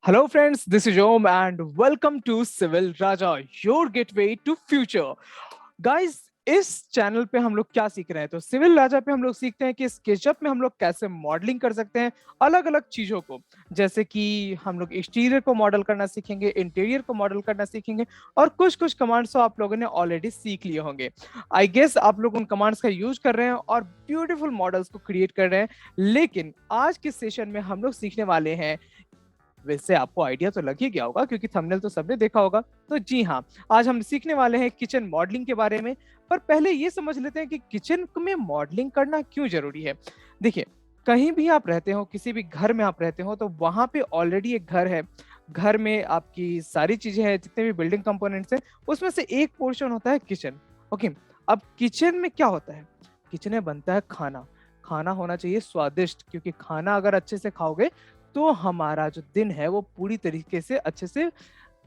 Hello, friends. This is Om, and welcome to Civil Raja, your gateway to future. Guys, इस channel पे हम लोग क्या सीख रहे हैं? तो सिविल राजा पे हम लोग सीखते हैं कि स्केचअप में हम लोग कैसे मॉडलिंग कर सकते हैं अलग अलग चीजों को। जैसे कि हम लोग एक्सटीरियर को मॉडल करना सीखेंगे, इंटीरियर को मॉडल करना सीखेंगे, और कुछ कुछ कमांड्स तो आप लोगों ने ऑलरेडी सीख लिए होंगे। आई गेस आप लोग उन कमांड्स का यूज कर रहे हैं और ब्यूटीफुल मॉडल्स को क्रिएट कर रहे हैं। लेकिन आज के सेशन में हम लोग सीखने वाले हैं, वैसे आपको आइडिया तो लग ही गया होगा क्योंकि थंबनेल तो सबने देखा होगा। तो जी हाँ, आज हम सीखने वाले हैं किचन मॉडलिंग के बारे में। पर पहले ये समझ लेते हैं कि किचन में मॉडलिंग करना क्यों जरूरी है। देखिए, कहीं भी आप रहते हो, किसी भी घर में आप रहते हो, तो वहां पे ऑलरेडी एक घर है। घर में आपकी सारी चीजें हैं, जितने भी बिल्डिंग कंपोनेंट्स हैं, उसमें से एक पोर्शन होता है किचन। ओके, अब किचन में क्या होता है? किचन में बनता है खाना। खाना होना चाहिए स्वादिष्ट, क्योंकि खाना अगर अच्छे से खाओगे तो हमारा जो दिन है वो पूरी तरीके से अच्छे से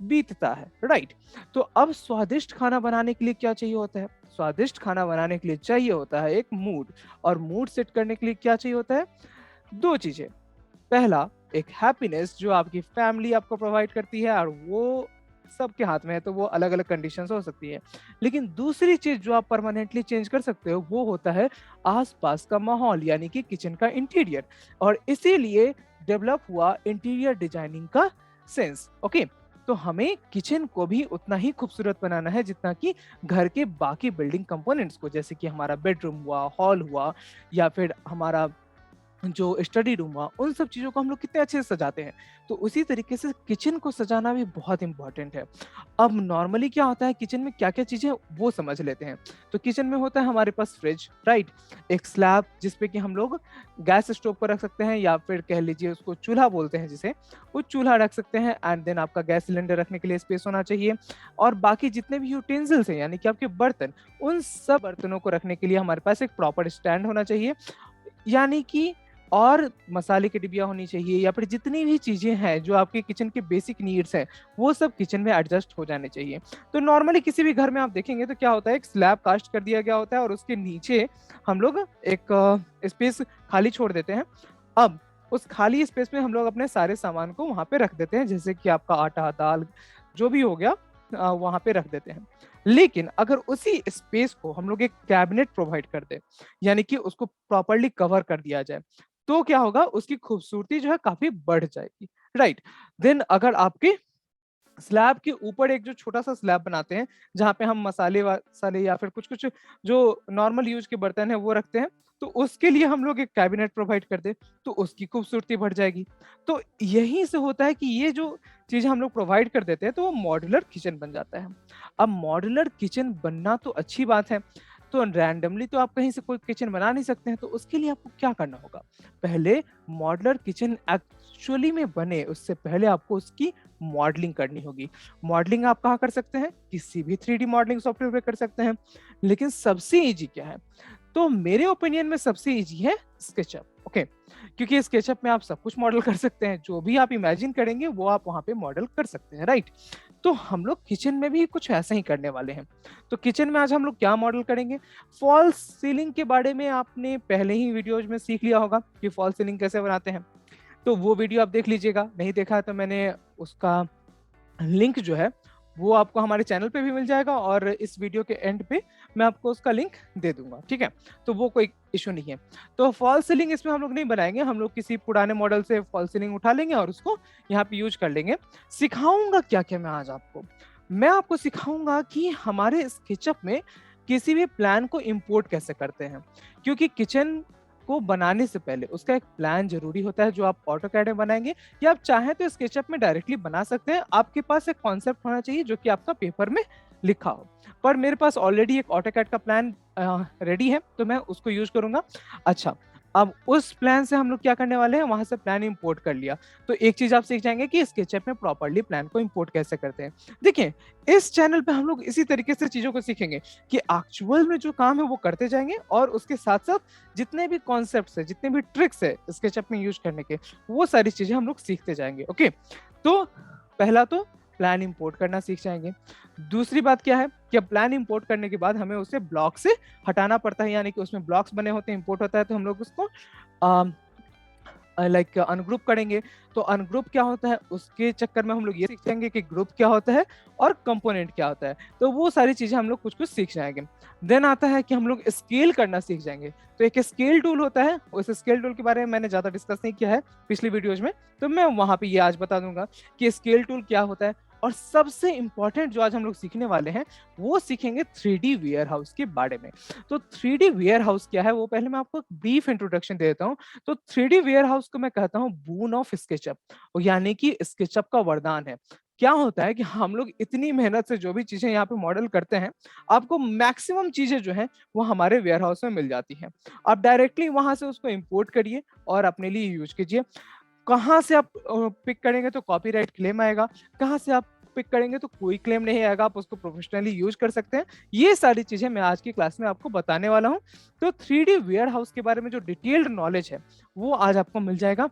बीतता है, राइट। तो अब स्वादिष्ट खाना बनाने के लिए क्या चाहिए होता है? स्वादिष्ट खाना बनाने के लिए चाहिए होता है एक मूड। और मूड सेट करने के लिए क्या चाहिए होता है? दो चीजें। पहला, एक हैप्पीनेस जो आपकी फैमिली आपको प्रोवाइड करती है, और वो सबके हाथ में है, तो वो अलग अलग कंडीशंस हो सकती है। लेकिन दूसरी चीज जो आप परमानेंटली चेंज कर सकते हो वो होता है आसपास का माहौल, यानी कि किचन का इंटीरियर। और इसीलिए डेवलप हुआ इंटीरियर डिजाइनिंग का सेंस। ओके, तो हमें किचन को भी उतना ही खूबसूरत बनाना है जितना कि घर के बाकी बिल्डिंग कंपोनेंट्स को, जैसे कि हमारा बेडरूम हुआ, हॉल हुआ, या फिर हमारा जो स्टडी रूम हुआ, उन सब चीज़ों को हम लोग कितने अच्छे से सजाते हैं। तो उसी तरीके से किचन को सजाना भी बहुत इंपॉर्टेंट है। अब नॉर्मली क्या होता है किचन में, क्या-क्या चीज़ें वो समझ लेते हैं। तो किचन में होता है हमारे पास फ्रिज, राइट? एक स्लैब जिस पे कि हम लोग गैस स्टोव को रख सकते हैं, या फिर कह लीजिए उसको चूल्हा बोलते हैं जिसे, वो चूल्हा रख सकते हैं। एंड देन आपका गैस सिलेंडर रखने के लिए स्पेस होना चाहिए। और बाकी जितने भी यूटेंसिल्स हैं, यानी कि आपके बर्तन, उन सब बर्तनों को रखने के लिए हमारे पास एक प्रॉपर स्टैंड होना चाहिए। यानी कि और मसाले की डिब्बियाँ होनी चाहिए, या फिर जितनी भी चीज़ें हैं जो आपके किचन के बेसिक नीड्स हैं, वो सब किचन में एडजस्ट हो जाने चाहिए। तो नॉर्मली किसी भी घर में आप देखेंगे तो क्या होता है, एक स्लैब कास्ट कर दिया गया होता है और उसके नीचे हम लोग एक स्पेस खाली छोड़ देते हैं। अब उस खाली स्पेस में हम लोग अपने सारे सामान को वहाँ पे रख देते हैं, जैसे कि आपका आटा, दाल, जो भी हो गया, वहाँ पे रख देते हैं। लेकिन अगर उसी स्पेस को हम लोग एक कैबिनेट प्रोवाइड कर दें, यानी कि उसको प्रॉपर्ली कवर कर दिया जाए, तो क्या होगा, उसकी खूबसूरती जो है काफ़ी बढ़ जाएगी, राइट? देन अगर आपके स्लैब के ऊपर एक जो छोटा-सा स्लैब बनाते हैं, जहाँ पे हम मसाले या फिर कुछ-कुछ जो नॉर्मल यूज़ के बर्तन हैं वो रखते हैं, तो उसके लिए हम लोग एक कैबिनेट प्रोवाइड कर दें, तो उसकी खूबसूरती बढ़ जाएगी। तो यहीं से होता है कि ये जो चीज़ें हम लोग प्रोवाइड कर देते हैं, तो वो मॉड्यूलर किचन बन जाता है। अब मॉड्यूलर किचन बनना तो अच्छी बात है, तो रैंडमली तो आप कहीं से कोई किचन बना नहीं सकते हैं, तो उसके लिए आपको क्या करना होगा? पहले मॉड्यूलर किचन एक्चुअली में बने, उससे पहले आपको उसकी मॉडलिंग करनी होगी। मॉडलिंग आप कहाँ कर सकते हैं? किसी भी 3D मॉडलिंग सॉफ्टवेयर पे कर सकते हैं। लेकिन सबसे ईज़ी क्या है? तो मेरे ओपिनियन में सबसे ईज़ी है स्केचअप, ओके? क्योंकि स्केचअप में आप सब कुछ मॉडल कर सकते हैं, जो भी आप इमेजिन करेंगे वो आप वहाँ पे मॉडल कर सकते हैं, राइट? तो हम लोग किचन में भी कुछ ऐसा ही करने वाले हैं। तो किचन में आज हम लोग क्या मॉडल करेंगे? फॉल्स सीलिंग के बारे में आपने पहले ही वीडियोज़ में सीख लिया होगा कि फॉल्स सीलिंग कैसे बनाते हैं। तो वो वीडियो आप देख लीजिएगा, नहीं देखा है तो मैंने उसका लिंक जो है वो आपको हमारे चैनल पे भी मिल जाएगा, और इस वीडियो के एंड पे मैं आपको उसका लिंक दे दूँगा, ठीक है? तो वो कोई इश्यू नहीं है। तो फॉल्स सीलिंग इसमें हम लोग नहीं बनाएँगे, हम लोग किसी पुराने मॉडल से फॉल्स सीलिंग उठा लेंगे और उसको यहाँ पे यूज़ कर लेंगे। सिखाऊँगा क्या-क्या मैं आज आपको? मैं आपको सिखाऊँगा कि हमारे स्केचअप में किसी भी प्लान को इम्पोर्ट कैसे करते हैं। क्योंकि किचन को बनाने से पहले उसका एक प्लान ज़रूरी होता है, जो आप ऑटोकैड में बनाएँगे, या आप चाहें तो स्केचअप में डायरेक्टली बना सकते हैं। आपके पास एक कॉन्सेप्ट होना चाहिए जो कि आपका पेपर में लिखा हो। पर मेरे पास ऑलरेडी एक ऑटोकैड का प्लान रेडी है, तो मैं उसको यूज़ करूँगा। अच्छा, अब उस प्लान से हम लोग क्या करने वाले हैं, वहाँ से प्लान इम्पोर्ट कर लिया। तो एक चीज़ आप सीख जाएँगे कि स्केचअप में प्रॉपर्ली प्लान को इम्पोर्ट कैसे करते हैं। देखिए, इस चैनल पे हम लोग इसी तरीके से चीज़ों को सीखेंगे कि एक्चुअल में जो काम है वो करते जाएँगे, और उसके साथ-साथ जितने भी कॉन्सेप्ट्स हैं, जितने भी ट्रिक्स हैं स्केचअप में यूज़ करने के, वो सारी चीज़ें हम लोग सीखते जाएँगे, ओके? तो पहला तो प्लान इम्पोर्ट करना सीख जाएँगे। दूसरी बात क्या है कि अब प्लान इम्पोर्ट करने के बाद हमें उसे ब्लॉक से हटाना पड़ता है, यानी कि उसमें ब्लॉक्स बने होते हैं, इम्पोर्ट होता है, तो हम लोग उसको अ लाइक अनग्रुप करेंगे। तो अनग्रुप क्या होता है, उसके चक्कर में हम लोग ये सीखेंगे कि ग्रुप क्या होता है और कंपोनेंट क्या होता है। तो वो सारी चीजें हम लोग कुछ कुछ सीख जाएंगे। देन आता है कि हम लोग स्केल करना सीख जाएंगे। तो एक स्केल टूल होता है, उस स्केल टूल के बारे में मैंने ज्यादा डिस्कस नहीं किया है पिछली वीडियोज में, तो मैं वहां पे ये आज बता दूंगा कि स्केल टूल क्या होता है। और सबसे इंपॉर्टेंट जो आज हम लोग सीखने वाले हैं, वो सीखेंगे 3D वेयर हाउस के बारे में। तो 3D वेयर हाउस क्या है, वो पहले मैं आपको ब्रीफ इंट्रोडक्शन दे देता हूँ। तो 3D वेयर हाउस को मैं कहता हूँ बून ऑफ स्केचअप, यानी कि स्केचअप का वरदान है। क्या होता है कि हम लोग इतनी मेहनत से जो भी चीजें यहाँ पे मॉडल करते हैं, आपको मैक्सिमम चीजें जो है वो हमारे वेयर हाउस में मिल जाती हैं। आप डायरेक्टली वहां से उसको इंपोर्ट करिए और अपने लिए यूज कीजिए। कहाँ से आप पिक करेंगे तो कॉपीराइट क्लेम आएगा, कहाँ से आप पिक करेंगे तो कोई क्लेम नहीं आएगा, आप उसको प्रोफेशनली यूज कर सकते हैं। ये सारी चीजें मैं आज की क्लास में आपको बताने वाला हूँ। तो 3D वेयर हाउस के बारे में जो डिटेल्ड नॉलेज है, वो आज आपको मिल जाएगा।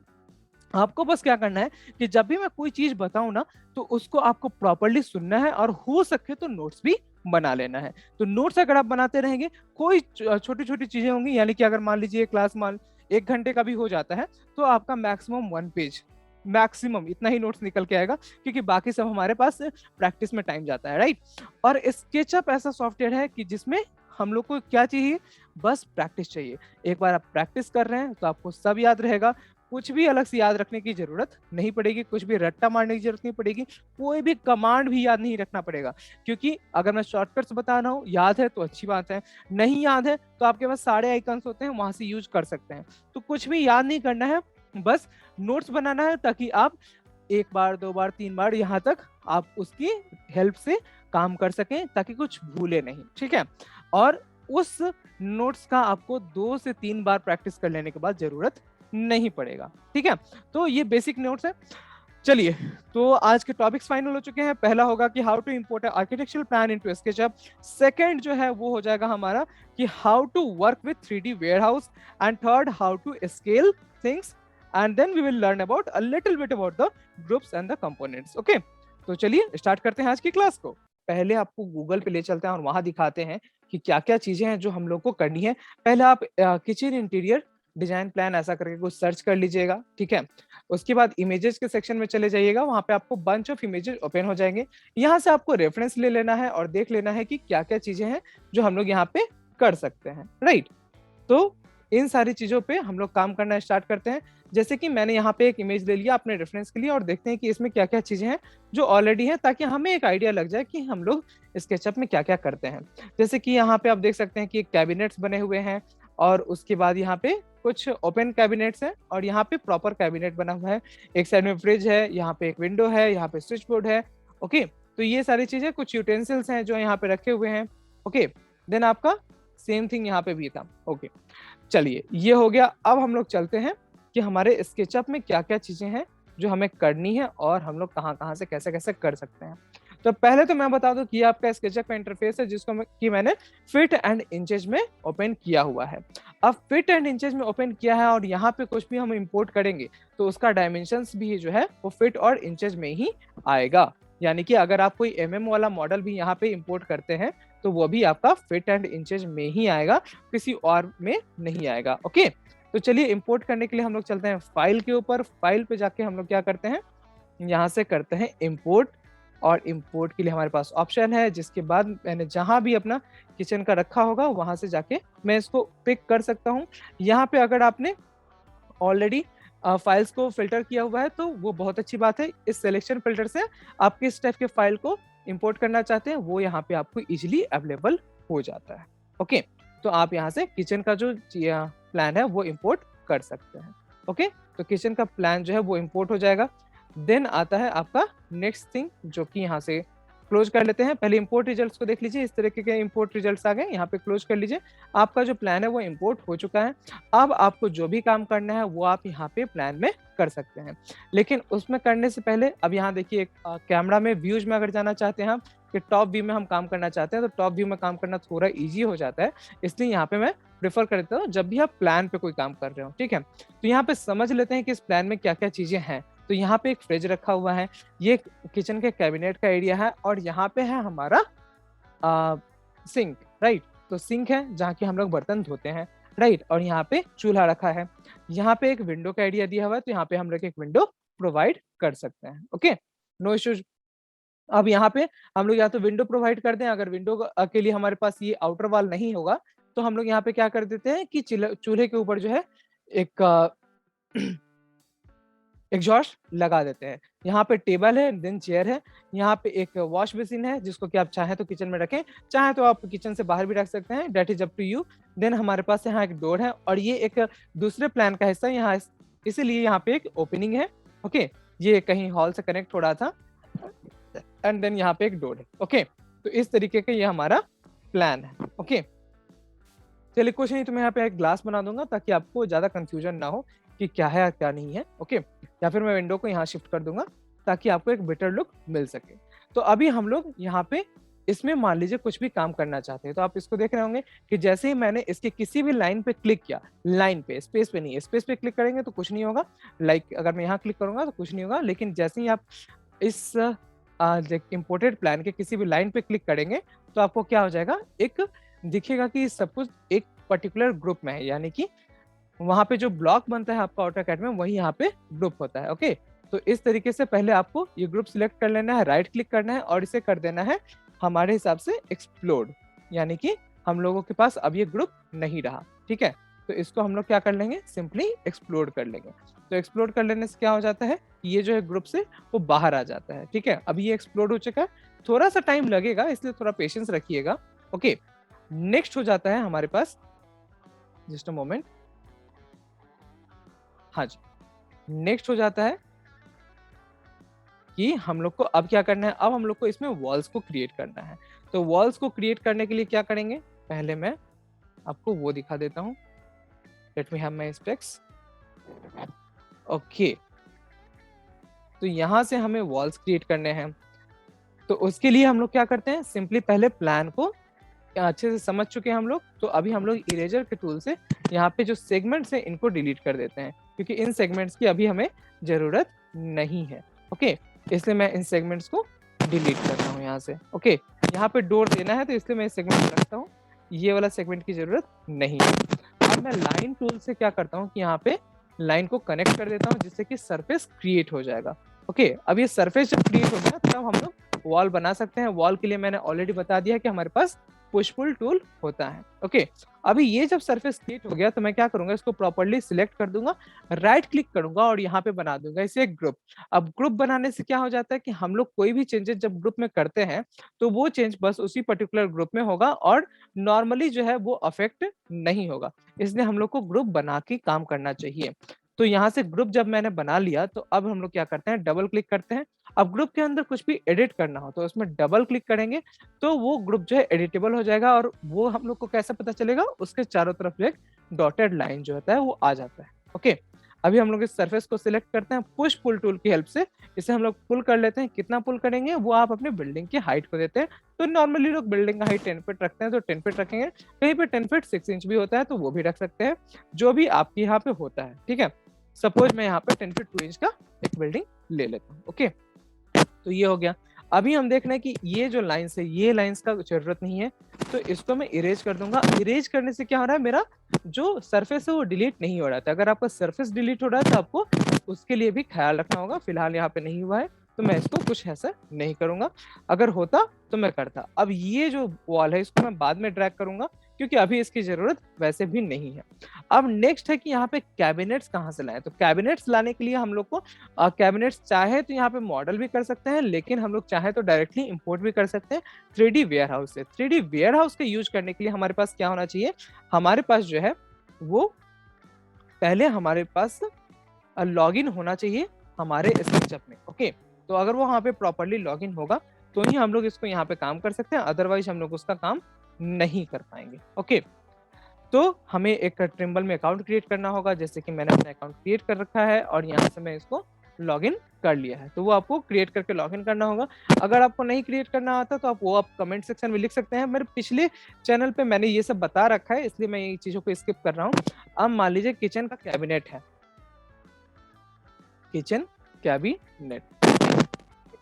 आपको बस क्या करना है कि जब भी मैं कोई चीज बताऊं ना, तो उसको आपको प्रॉपरली सुनना है और हो सके तो नोट्स भी बना लेना है। तो नोट्स अगर आप बनाते रहेंगे, कोई छोटी छोटी चीजें होंगी, यानी कि अगर मान लीजिए क्लास मान 1 घंटे का भी हो जाता है, तो आपका मैक्सिमम 1 पेज, मैक्सिमम इतना ही नोट्स निकल के आएगा, क्योंकि बाकी सब हमारे पास प्रैक्टिस में टाइम जाता है, राइट। और स्केचअप ऐसा सॉफ्टवेयर है कि जिसमें हम लोग को क्या चाहिए, बस प्रैक्टिस चाहिए। एक बार आप प्रैक्टिस कर रहे हैं तो आपको सब याद रहेगा। कुछ भी अलग से याद रखने की जरूरत नहीं पड़ेगी, कुछ भी रट्टा मारने की जरूरत नहीं पड़ेगी, कोई भी कमांड भी याद नहीं रखना पड़ेगा। क्योंकि अगर मैं शॉर्टकट्स बता रहा हूँ, याद है तो अच्छी बात है, नहीं याद है तो आपके पास सारे आइकन्स होते हैं, वहां से यूज कर सकते हैं। तो कुछ भी याद नहीं करना है, बस नोट्स बनाना है, ताकि आप 1 बार 2 बार 3 बार यहाँ तक आप उसकी हेल्प से काम कर सकें, ताकि कुछ भूले नहीं, ठीक है। और उस नोट्स का आपको 2 से 3 बार प्रैक्टिस कर लेने के बाद जरूरत नहीं पड़ेगा, ठीक है। तो ये बेसिक नोट्स है। चलिए, तो आज के टॉपिक्स फाइनल हो चुके हैं। पहला होगा कि how to import architectural plan into SketchUp. Second जो है वो हो जाएगा हमारा कि how to work with 3D warehouse. And third, how to scale things. And then we will learn about a little bit about the groups and the components. Okay, तो चलिए start करते हैं आज की क्लास को। पहले आपको गूगल पे ले चलते हैं और वहां दिखाते हैं कि क्या क्या चीजें हैं जो हम लोग को करनी है। पहले आप किचन इंटीरियर डिजाइन प्लान ऐसा करके कुछ सर्च कर लीजिएगा, ठीक है। उसके बाद इमेजेस के सेक्शन में चले जाइएगा, वहां पे आपको बंच ऑफ इमेजेस ओपन हो जाएंगे। यहाँ से आपको रेफरेंस ले लेना है और देख लेना है कि क्या क्या चीजें हैं जो हम लोग यहाँ पे कर सकते हैं, राइट। तो इन सारी चीजों पे हम लोग काम करना स्टार्ट करते हैं। जैसे कि मैंने यहाँ पे एक इमेज ले लिया अपने रेफरेंस के लिए, और देखते हैं कि इसमें क्या क्या चीजें हैं जो ऑलरेडी हैं, ताकि हमें एक आइडिया लग जाए कि हम लोग स्केचअप में क्या क्या करते हैं। जैसे कि यहाँ पे आप देख सकते हैं कि कैबिनेट्स बने हुए हैं, और उसके बाद यहाँ पे कुछ ओपन कैबिनेट्स हैं, और यहाँ पे प्रॉपर कैबिनेट बना हुआ है। एक साइड में फ्रिज है, यहाँ पे एक विंडो है, यहाँ पे स्विच बोर्ड है। ओके, तो ये सारी चीजें, कुछ यूटेंसिल्स हैं जो यहाँ पे रखे हुए हैं। ओके, देन आपका सेम थिंग यहाँ पे भी था। ओके, चलिए ये हो गया। अब हम लोग चलते हैं कि हमारे स्केचअप में क्या क्या चीजें हैं जो हमें करनी है, और हम लोग कहाँ कहाँ से कैसे कैसे कर सकते हैं। तो पहले तो मैं बता दूं कि ये आपका स्केचअप का इंटरफेस है, जिसको कि मैंने फिट एंड इंचेस में ओपन किया हुआ है। अब फिट एंड इंचेस में ओपन किया है, और यहाँ पे कुछ भी हम इंपोर्ट करेंगे तो उसका डायमेंशंस भी जो है वो फिट और इंचेस में ही आएगा। यानी कि अगर आप कोई वाला मॉडल भी यहाँ पे इंपोर्ट करते हैं, तो वो भी आपका फिट एंड इंचेस में ही आएगा, किसी और में नहीं आएगा। ओके, तो चलिए इंपोर्ट करने के लिए हम लोग चलते हैं फाइल के ऊपर। फाइल पे जाके हम लोग क्या करते हैं, यहाँ से करते हैं इंपोर्ट। और इंपोर्ट के लिए हमारे पास ऑप्शन है, जिसके बाद मैंने जहां भी अपना किचन का रखा होगा वहां से जाके मैं इसको पिक कर सकता हूँ। यहाँ पे अगर आपने ऑलरेडी फाइल्स को फिल्टर किया हुआ है तो वो बहुत अच्छी बात है। इस सिलेक्शन फिल्टर से आप किस टाइप के फाइल को इंपोर्ट करना चाहते हैं वो यहाँ पे आपको इजिली अवेलेबल हो जाता है। ओके, तो आप यहाँ से किचन का जो प्लान है वो इंपोर्ट कर सकते हैं। ओके, तो किचन का प्लान जो है वो इंपोर्ट हो जाएगा। देन आता है आपका नेक्स्ट थिंग, जो कि यहाँ से क्लोज कर लेते हैं। पहले इंपोर्ट रिजल्ट्स को देख लीजिए, इस तरीके के इंपोर्ट रिजल्ट्स आ गए, यहाँ पे क्लोज कर लीजिए। आपका जो प्लान है वो इंपोर्ट हो चुका है। अब आपको जो भी काम करना है वो आप यहाँ पे प्लान में कर सकते हैं। लेकिन उसमें करने से पहले अब यहाँ देखिए, कैमरा में व्यूज में अगर जाना चाहते हैं हम, कि टॉप व्यू में हम काम करना चाहते हैं, तो टॉप व्यू में काम करना थोड़ा ईजी हो जाता है। इसलिए यहाँ पे मैं प्रेफर करता हूँ जब भी आप प्लान पे कोई काम कर रहे हो, ठीक है। तो यहाँ पे समझ लेते हैं कि इस प्लान में क्या क्या चीजें हैं। तो यहाँ पे एक फ्रिज रखा हुआ है, ये किचन के कैबिनेट का एरिया है, और यहाँ पे है हमारा सिंक, राइट। तो सिंक है जहाँ की हम लोग बर्तन धोते हैं। राइट, और यहाँ पे चूल्हा रखा है, यहाँ पे एक विंडो का आइडिया दिया हुआ है, तो यहाँ पे हम लोग एक विंडो प्रोवाइड कर सकते हैं। Okay, no issues. अब यहाँ पे हम लोग या तो विंडो प्रोवाइड कर दें, अगर विंडो के लिए हमारे पास ये आउटर वॉल नहीं होगा तो हम लोग यहाँ पे क्या कर देते हैं कि चूल्हे के ऊपर जो है एक एग्जॉस्ट लगा देते हैं। यहाँ पे टेबल है, देन चेयर है, यहाँ पे एक वॉश बेसिन है जिसको कि आप चाहे तो किचन में रखें, चाहे तो आप किचन से बाहर भी रख सकते हैं, that is up to you. Then हमारे पास यहाँ एक डोर है और ये एक दूसरे प्लान का हिस्सा है यहाँ, इसीलिए यहाँ पे एक ओपनिंग है। ओके, ये कहीं हॉल से कनेक्ट हो रहा था एंड देन यहाँ पे एक डोर है। ओके, तो इस तरीके का ये हमारा प्लान है। ओके, चलिए कुछ नहीं, तो मैं यहाँ पे एक ग्लास बना दूंगा ताकि आपको ज्यादा कंफ्यूजन ना हो कि क्या है क्या नहीं है। ओके, या फिर मैं विंडो को यहाँ शिफ्ट कर दूंगा ताकि आपको एक बेटर लुक मिल सके। तो अभी हम लोग यहाँ पे इसमें मान लीजिए कुछ भी काम करना चाहते हैं, तो आप इसको देख रहे होंगे कि जैसे ही मैंने इसके किसी भी लाइन पे क्लिक किया, लाइन पे, स्पेस पे नहीं है, स्पेस पे क्लिक करेंगे तो कुछ नहीं होगा, लाइक अगर मैं यहाँ क्लिक करूंगा तो कुछ नहीं होगा, लेकिन जैसे ही आप इस इम्पोर्टेड प्लान के किसी भी लाइन पे क्लिक करेंगे तो आपको क्या हो जाएगा, एक दिखेगा कि सब कुछ एक पर्टिकुलर ग्रुप में है, यानी कि वहां पे जो ब्लॉक बनता है आपका ऑटोकैड में वही यहाँ पे ग्रुप होता है। ओके, तो इस तरीके से पहले आपको ये ग्रुप सिलेक्ट कर लेना है, राइट क्लिक करना है और इसे कर देना है हमारे हिसाब से एक्सप्लोड, यानी कि हम लोगों के पास अब ये ग्रुप नहीं रहा। ठीक है, तो इसको हम लोग क्या कर लेंगे, सिंपली एक्सप्लोड कर लेंगे। तो एक्सप्लोड कर लेने से क्या हो जाता है, ये जो है ग्रुप से वो बाहर आ जाता है। ठीक है, अभी ये एक्सप्लोड हो चुका है, थोड़ा सा टाइम लगेगा इसलिए थोड़ा पेशेंस रखिएगा। ओके, नेक्स्ट हो जाता है हमारे पास, जस्ट अ मोमेंट, हाँ जी, नेक्स्ट हो जाता है कि हम लोग को अब क्या करना है, अब हम लोग को इसमें वॉल्स को क्रिएट करना है। तो वॉल्स को क्रिएट करने के लिए क्या करेंगे, पहले मैं आपको वो दिखा देता हूँ, let me have my specs. Okay, तो यहाँ से हमें वॉल्स क्रिएट करने हैं, तो उसके लिए हम लोग क्या करते हैं, सिंपली पहले प्लान को अच्छे से समझ चुके हैं हम लोग, तो अभी हम लोग इरेजर के टूल से यहाँ पे जो सेगमेंट्स है इनको डिलीट कर देते हैं, क्योंकि इन सेगमेंट्स की अभी हमें जरूरत नहीं है। ओके, इसलिए मैं इन सेगमेंट्स को डिलीट करता हूँ यहाँ से। ओके, यहाँ पे डोर देना है तो इसलिए मैं इस सेगमेंट रखता हूँ, ये वाला सेगमेंट की जरूरत नहीं है। अब मैं लाइन टूल से क्या करता हूँ कि यहाँ पे लाइन को कनेक्ट कर देता हूँ जिससे कि सरफेस क्रिएट हो जाएगा। ओके, अब ये सरफेस जब क्रिएट हो गया तब हम लोग वॉल बना सकते हैं। वॉल के लिए मैंने ऑलरेडी बता दिया कि हमारे पास पुश पुल टूल होता है। ओके, अभी ये जब सरफेस क्रिएट हो गया तो मैं क्या करूंगा, इसको प्रॉपर्ली सिलेक्ट कर दूंगा, राइट क्लिक करूंगा और यहाँ पे बना दूंगा इसे एक ग्रुप। अब ग्रुप बनाने से क्या हो जाता है कि हम लोग कोई भी चेंजेस जब ग्रुप में करते हैं तो वो चेंज बस उसी पर्टिकुलर ग्रुप में होगा और नॉर्मली जो है वो अफेक्ट नहीं होगा, इसलिए हम लोग को ग्रुप बना के काम करना चाहिए। तो यहाँ से ग्रुप जब मैंने बना लिया तो अब हम लोग क्या करते हैं, डबल क्लिक करते हैं। अब ग्रुप के अंदर कुछ भी एडिट करना हो तो उसमें डबल क्लिक करेंगे तो वो ग्रुप जो है एडिटेबल हो जाएगा, और वो हम लोग को कैसे पता चलेगा, उसके चारों तरफ एक डॉटेड लाइन जो होता है वो आ जाता है। ओके, अभी हम लोग इस सरफेस को सिलेक्ट करते हैं पुश पुल टूल की हेल्प से, इसे हम लोग पुल कर लेते हैं। कितना पुल करेंगे वो आप अपने बिल्डिंग की हाइट को देते हैं, तो नॉर्मली लोग बिल्डिंग का हाइट 10 फीट रखते हैं तो 10 फीट रखेंगे, कहीं पे 10 फीट 6 इंच भी होता है तो वो भी रख सकते हैं, जो भी आपके यहाँ पे होता है। ठीक है, सपोज मैं यहाँ पे 10 फीट 2 इंच का एक बिल्डिंग ले लेता हूँ। ओके, तो ये हो गया। अभी हम देख रहे हैं कि ये जो लाइंस है ये लाइंस का जरूरत नहीं है, तो इसको मैं इरेज कर दूंगा। इरेज करने से क्या हो रहा है, मेरा जो सरफेस है वो डिलीट नहीं हो रहा था। अगर आपका सरफेस डिलीट हो रहा है तो आपको उसके लिए भी ख्याल रखना होगा, फिलहाल यहाँ पे नहीं हुआ है तो मैं इसको कुछ ऐसा नहीं करूंगा, अगर होता तो मैं करता। अब ये जो वॉल है इसको मैं बाद में ड्रैग करूंगा क्योंकि अभी इसकी जरूरत वैसे भी नहीं है। अब नेक्स्ट है कि यहाँ पे कैबिनेट्स कहाँ से लाएं, तो कैबिनेट्स लाने के लिए हम लोग को कैबिनेट्स चाहे तो यहाँ पे मॉडल भी कर सकते हैं, लेकिन हम लोग चाहे तो डायरेक्टली इंपोर्ट भी कर सकते हैं 3D वेयर हाउस से। 3D वेयर हाउस के यूज करने के लिए हमारे पास क्या होना चाहिए, हमारे पास जो है वो पहले हमारे पास लॉगिन होना चाहिए हमारे स्केचअप में। ओके, तो अगर वो वहाँ पे प्रॉपरली लॉगिन होगा तो ही हम लोग इसको यहाँ पे काम कर सकते हैं, अदरवाइज हम लोग उसका काम नहीं कर पाएंगे। ओके, तो हमें एक ट्रिम्बल में अकाउंट क्रिएट करना होगा, जैसे कि मैंने अपना अकाउंट क्रिएट कर रखा है और यहाँ से मैं इसको लॉगिन कर लिया है, तो वो आपको क्रिएट करके लॉगिन करना होगा। अगर आपको नहीं क्रिएट करना आता तो आप कमेंट सेक्शन में लिख सकते हैं, मेरे पिछले चैनल पे मैंने ये सब बता रखा है इसलिए मैं ये चीजों को स्किप कर रहा हूँ। अब मान लीजिए किचन का कैबिनेट है, किचन कैबिनेट,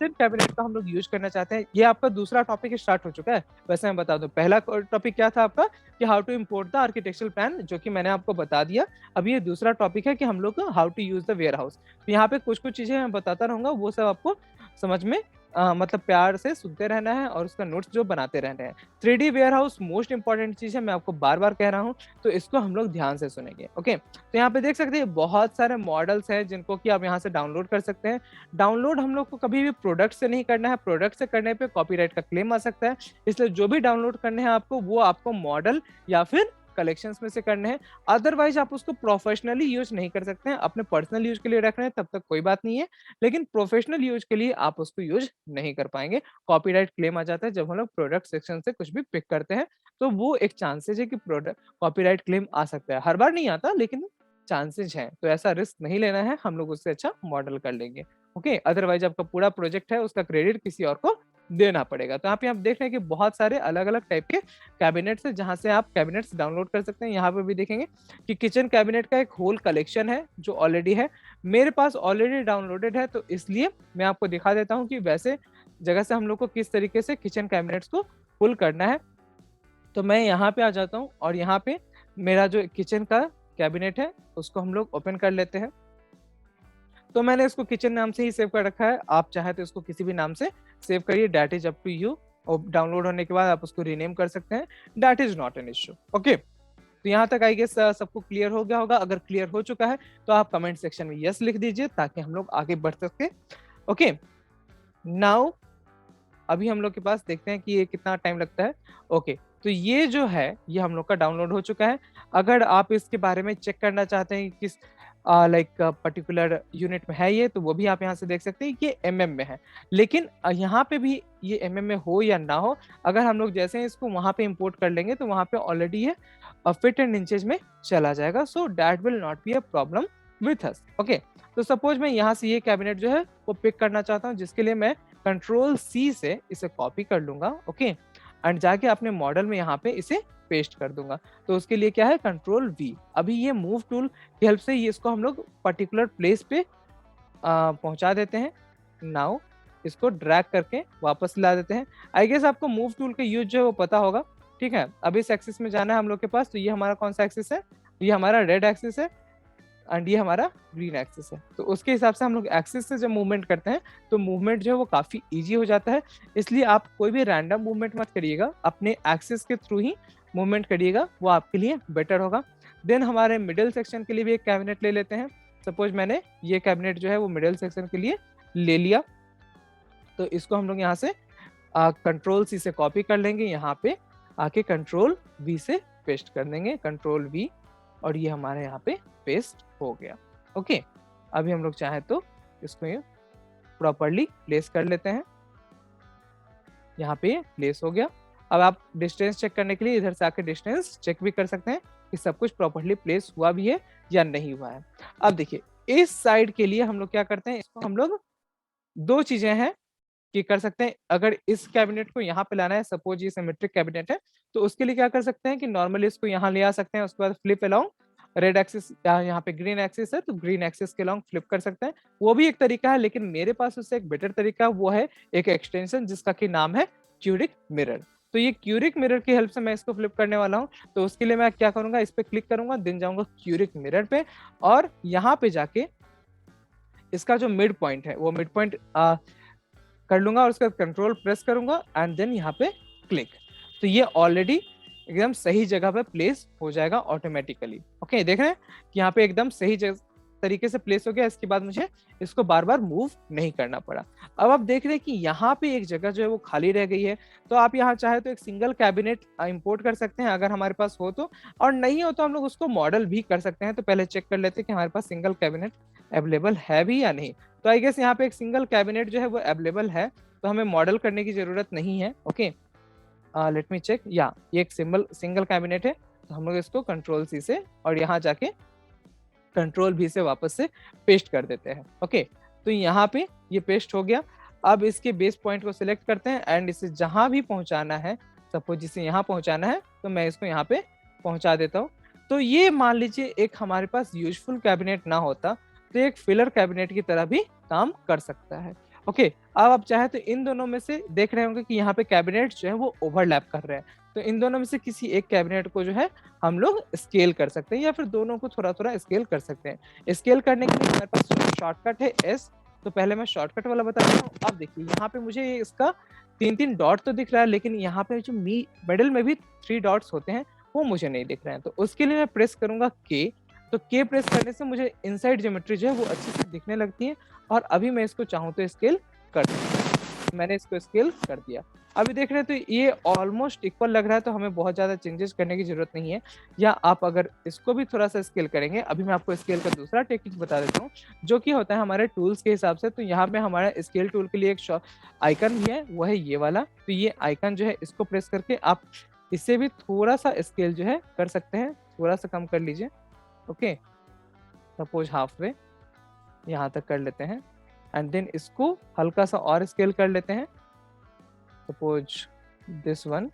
किचन कैबिनेट का हम लोग यूज करना चाहते हैं, ये आपका दूसरा टॉपिक स्टार्ट हो चुका है। वैसे मैं बता दूं, पहला टॉपिक क्या था आपका कि how to import the architectural plan, जो कि मैंने आपको बता दिया। अब ये दूसरा टॉपिक है कि हम लोग how to use the warehouse. तो यहाँ पे कुछ कुछ चीजें मैं बताता रहूंगा, वो सब आपको समझ में मतलब प्यार से सुनते रहना है और उसका नोट्स जो बनाते रहने हैं। 3D ware house most important चीज है, मैं आपको बार बार कह रहा हूँ, तो इसको हम लोग ध्यान से सुनेंगे। ओके, तो यहाँ पे देख सकते हैं बहुत सारे मॉडल्स हैं जिनको कि आप यहाँ से डाउनलोड कर सकते हैं। डाउनलोड हम लोग को कभी भी प्रोडक्ट से नहीं करना है, प्रोडक्ट से करने पे कॉपीराइट का क्लेम आ सकता है। इसलिए जो भी डाउनलोड करने हैं आपको, वो आपको मॉडल या फिर कलेक्शंस में से करने हैं। अदरवाइज आप उसको प्रोफेशनली यूज नहीं कर सकते हैं, अपने पर्सनल यूज के लिए रख रहे हैं तब तक कोई बात नहीं है, लेकिन प्रोफेशनल यूज के लिए आप उसको यूज नहीं कर पाएंगे। कॉपीराइट क्लेम आ जाता है जब हम लोग प्रोडक्ट सेक्शन से कुछ भी पिक करते हैं, तो वो एक चांसेस है कि प्रोडक्ट कॉपीराइट क्लेम आ सकता है। हर बार नहीं आता, लेकिन चांसेस हैं, तो ऐसा रिस्क नहीं लेना है, हम लोग उससे अच्छा मॉडल कर लेंगे। ओके, अदरवाइज आपका पूरा प्रोजेक्ट है उसका क्रेडिट किसी और को देना पड़ेगा। तो यहाँ पे आप देख रहे हैं कि बहुत सारे अलग अलग टाइप के कैबिनेट्स है जहां से आप कैबिनेट्स डाउनलोड कर सकते हैं। यहाँ पे भी देखेंगे कि किचन कैबिनेट का एक होल कलेक्शन है जो ऑलरेडी है, मेरे पास ऑलरेडी डाउनलोडेड है, तो इसलिए मैं आपको दिखा देता हूँ कि वैसे जगह से हम लोग को किस तरीके से किचन कैबिनेट्स को पुल करना है। तो मैं यहाँ पे आ जाता हूँ और यहाँ पे मेरा जो किचन का कैबिनेट है उसको हम लोग ओपन कर लेते हैं। तो मैंने इसको किचन नाम से ही सेव कर रखा है, आप चाहे तो इसको किसी भी नाम से सेव करिए, that is up to you. और डाउनलोड होने के बाद आप उसको रीनेम कर सकते हैं, that is not an issue. Okay, तो यहाँ तक आई गेस सबको क्लियर हो गया होगा। अगर क्लियर हो चुका है तो आप कमेंट सेक्शन में यस लिख दीजिए ताकि हम लोग आगे बढ़ सके। ओके, नाउ अभी हम लोग के पास देखते हैं कि ये कितना टाइम लगता है। ओके, तो ये जो है ये हम लोग का डाउनलोड हो चुका है। अगर आप इसके बारे में चेक करना चाहते हैं किस लाइक पर्टिकुलर यूनिट में है ये, तो वो भी आप यहाँ से देख सकते हैं ये एमएम में है। लेकिन यहाँ पे भी ये एमएम में हो या ना हो, अगर हम लोग जैसे इसको वहां पे इंपोर्ट कर लेंगे तो वहां पे ऑलरेडी ये फीट एंड इंचेज में चला जाएगा, सो that will not be a problem with us. Okay, तो सपोज मैं यहाँ से ये कैबिनेट जो है वो पिक करना चाहता हूँ, जिसके लिए मैं कंट्रोल सी से इसे कॉपी कर लूंगा। ओके, एंड जाके अपने मॉडल में यहाँ पे इसे पेस्ट कर दूंगा। तो उसके लिए क्या है, कंट्रोल वी। अभी ये मूव टूल की हेल्प से ये इसको हम लोग पर्टिकुलर प्लेस पे पहुंचा देते हैं। नाउ इसको ड्रैग करके वापस ला देते हैं। आई गेस आपको मूव टूल का यूज जो है वो पता होगा। ठीक है, अभी इस एक्सिस में जाना है हम लोग के पास, तो ये हमारा कौन सा एक्सिस है, ये हमारा रेड एक्सिस है एंड ये हमारा ग्रीन एक्सिस है। तो उसके हिसाब से हम लोग एक्सिस से जब मूवमेंट करते हैं तो मूवमेंट जो है वो काफी इजी हो जाता है। इसलिए आप कोई भी रैंडम मूवमेंट मत करिएगा, अपने एक्सिस के थ्रू ही मूवमेंट करिएगा, वो आपके लिए बेटर होगा। देन हमारे मिडिल सेक्शन के लिए भी एक कैबिनेट ले लेते हैं। सपोज मैंने ये कैबिनेट जो है वो मिडिल सेक्शन के लिए ले लिया, तो इसको हम लोग यहाँ से कंट्रोल सी से कॉपी कर लेंगे, यहाँ पे आके कंट्रोल वी से पेस्ट कर देंगे, कंट्रोल वी, और ये हमारे यहाँ पे पेस्ट हो गया। ओके, अभी हम लोग चाहे तो इसको प्रॉपरली प्लेस कर लेते हैं, यहाँ पे प्लेस हो गया। अब आप डिस्टेंस चेक करने के लिए इधर से आके डिस्टेंस चेक भी कर सकते हैं कि सब कुछ प्रॉपरली प्लेस हुआ भी है या नहीं हुआ है। अब देखिए इस साइड के लिए हम लोग क्या करते हैं, इसको हम लोग दो चीजें हैं कि कर सकते हैं। अगर इस कैबिनेट को यहाँ पे लाना है, सपोज ये सिमेट्रिक कैबिनेट है, तो उसके लिए क्या कर सकते हैं कि नॉर्मली इसको यहाँ ले आ सकते हैं, उसके बाद फ्लिप अलोंग रेड एक्सिस, यहाँ पे ग्रीन एक्सिस है तो ग्रीन एक्सिस के अलोंग फ्लिप कर सकते हैं, वो भी एक तरीका है। लेकिन मेरे पास उससे एक बेटर तरीका है, वो है एक एक्सटेंशन जिसका कि नाम है क्यूरिक मिरर। तो ये क्यूरिक मिरर की हेल्प से मैं इसको फ्लिप करने वाला हूँ। तो उसके लिए मैं क्या करूंगा, इस पे क्लिक करूंगा, देन जाऊंगा क्यूरिक मिरर पे, और यहाँ पे जाके इसका जो मिड पॉइंट है वो मिड पॉइंट कर लूंगा, और उसका कंट्रोल प्रेस करूंगा एंड देन यहाँ पे क्लिक। तो ये ऑलरेडी एकदम सही जगह पे प्लेस हो जाएगा ऑटोमेटिकली। ओके, देख रहे हैं कि यहाँ पे एकदम सही तरीके से प्लेस हो गया। इसके बाद मुझे इसको बार बार मूव नहीं करना पड़ा। अब आप देख रहे हैं कि यहाँ पे एक जगह जो है वो खाली रह गई है, तो आप यहाँ चाहे तो एक सिंगल कैबिनेट इंपोर्ट कर सकते हैं अगर हमारे पास हो तो, और नहीं हो तो हम लोग उसको मॉडल भी कर सकते हैं। तो पहले चेक कर लेते हैं कि हमारे पास सिंगल कैबिनेट अवेलेबल है भी या नहीं। तो आई गेस यहाँ पे एक सिंगल कैबिनेट जो है वो अवेलेबल है, तो हमें मॉडल करने की जरूरत नहीं है। ओके, लेट मी चेक, या ये एक सिंगल कैबिनेट है, तो हम लोग इसको कंट्रोल सी से और यहाँ जाके कंट्रोल भी से वापस से पेस्ट कर देते हैं। ओके, तो यहाँ पे ये पेस्ट हो गया। अब इसके बेस पॉइंट को सिलेक्ट करते हैं एंड इसे जहां भी पहुंचाना है, सपोज जिसे यहाँ पहुंचाना है तो मैं इसको यहाँ पे पहुंचा देता हूँ। तो ये मान लीजिए एक हमारे पास यूजफुल कैबिनेट ना होता तो एक फिलर कैबिनेट की तरह भी काम कर सकता है। ओके, अब आप चाहे तो इन दोनों में से देख रहे होंगे कि यहाँ पे कैबिनेट जो है वो ओवरलैप कर रहे हैं, तो इन दोनों में से किसी एक कैबिनेट को जो है हम लोग स्केल कर सकते हैं या फिर दोनों को थोड़ा थोड़ा स्केल कर सकते हैं। स्केल करने के लिए हमारे पास शॉर्टकट है एस, तो पहले मैं शॉर्टकट वाला बता रहा हूँ। अब देखिए यहाँ पे मुझे इसका 3-3 डॉट तो दिख रहा है, लेकिन यहाँ पे जो मिडिल में भी 3 डॉट्स होते हैं वो मुझे नहीं दिख रहे हैं, तो उसके लिए मैं प्रेस करूंगा के। तो के प्रेस करने से मुझे इनसाइड ज्योमेट्री जो है वो अच्छे से दिखने लगती है, और अभी मैं इसको चाहूँ तो स्केल कर सकता हूँ। मैंने इसको स्केल कर दिया। अभी देख रहे हैं तो ये ऑलमोस्ट इक्वल लग रहा है, तो हमें बहुत ज़्यादा चेंजेस करने की जरूरत नहीं है। या आप अगर इसको भी थोड़ा सा स्केल करेंगे, अभी मैं आपको स्केल का दूसरा टेक्निक बता देता हूँ जो कि होता है हमारे टूल्स के हिसाब से। तो यहाँ पे हमारा स्केल टूल के लिए एक आइकन भी है, वो है ये वाला। तो ये आइकन जो है इसको प्रेस करके आप इससे भी थोड़ा सा स्केल जो है कर सकते हैं, थोड़ा सा कम कर लीजिए। ओके, सपोज हाफ वे यहाँ तक कर लेते हैं, एंड देन इसको हल्का सा और स्केल कर लेते हैं, suppose this one